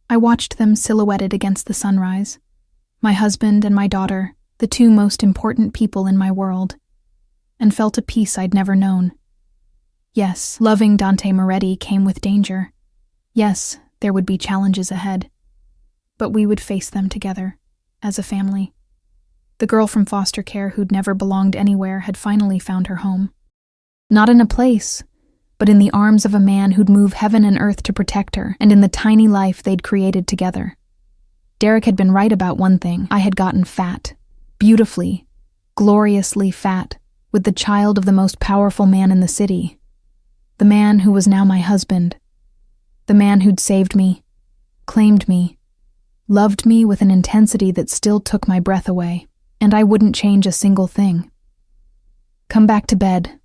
I watched them silhouetted against the sunrise. My husband and my daughter, the 2 most important people in my world, and felt a peace I'd never known. Yes, loving Dante Moretti came with danger. Yes, there would be challenges ahead. But we would face them together, as a family. The girl from foster care who'd never belonged anywhere had finally found her home. Not in a place, but in the arms of a man who'd move heaven and earth to protect her, and in the tiny life they'd created together. Derek had been right about one thing. I had gotten fat. Beautifully, gloriously fat, with the child of the most powerful man in the city. The man who was now my husband. The man who'd saved me, claimed me, loved me with an intensity that still took my breath away, and I wouldn't change a single thing. Come back to bed.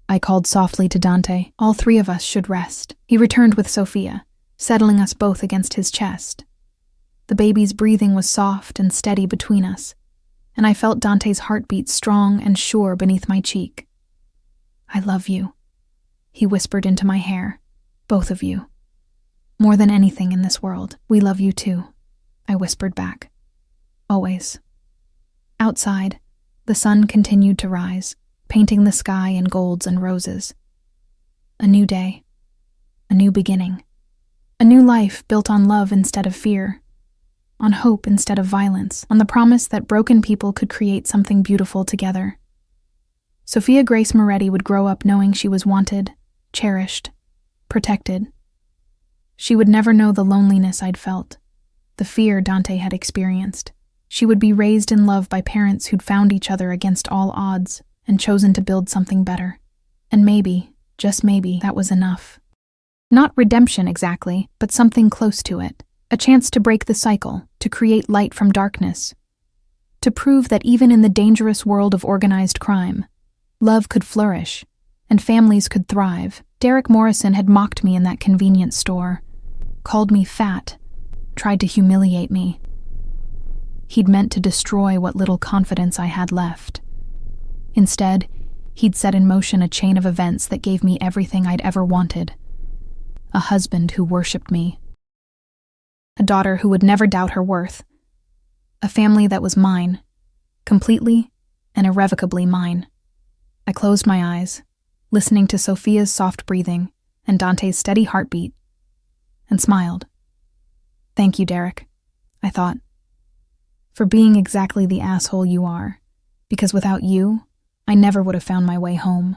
I called softly to Dante. All three of us should rest. He returned with Sophia, settling us both against his chest. The baby's breathing was soft and steady between us, and I felt Dante's heartbeat strong and sure beneath my cheek. I love you, he whispered into my hair. Both of you. More than anything in this world. We love you too, I whispered back. Always. Outside, the sun continued to rise, painting the sky in golds and roses. A new day. A new beginning. A new life built on love instead of fear. On hope instead of violence. On the promise that broken people could create something beautiful together. Sophia Grace Moretti would grow up knowing she was wanted, cherished, protected. She would never know the loneliness I'd felt, the fear Dante had experienced. She would be raised in love by parents who'd found each other against all odds and chosen to build something better. And maybe, just maybe, that was enough. Not redemption exactly, but something close to it. A chance to break the cycle, to create light from darkness. To prove that even in the dangerous world of organized crime, love could flourish, and families could thrive. Derek Morrison had mocked me in that convenience store, called me fat, tried to humiliate me. He'd meant to destroy what little confidence I had left. Instead, he'd set in motion a chain of events that gave me everything I'd ever wanted. A husband who worshipped me. A daughter who would never doubt her worth. A family that was mine, completely and irrevocably mine. I closed my eyes, listening to Sophia's soft breathing and Dante's steady heartbeat, and smiled. Thank you, Derek, I thought, for being exactly the asshole you are, because without you, I never would have found my way home.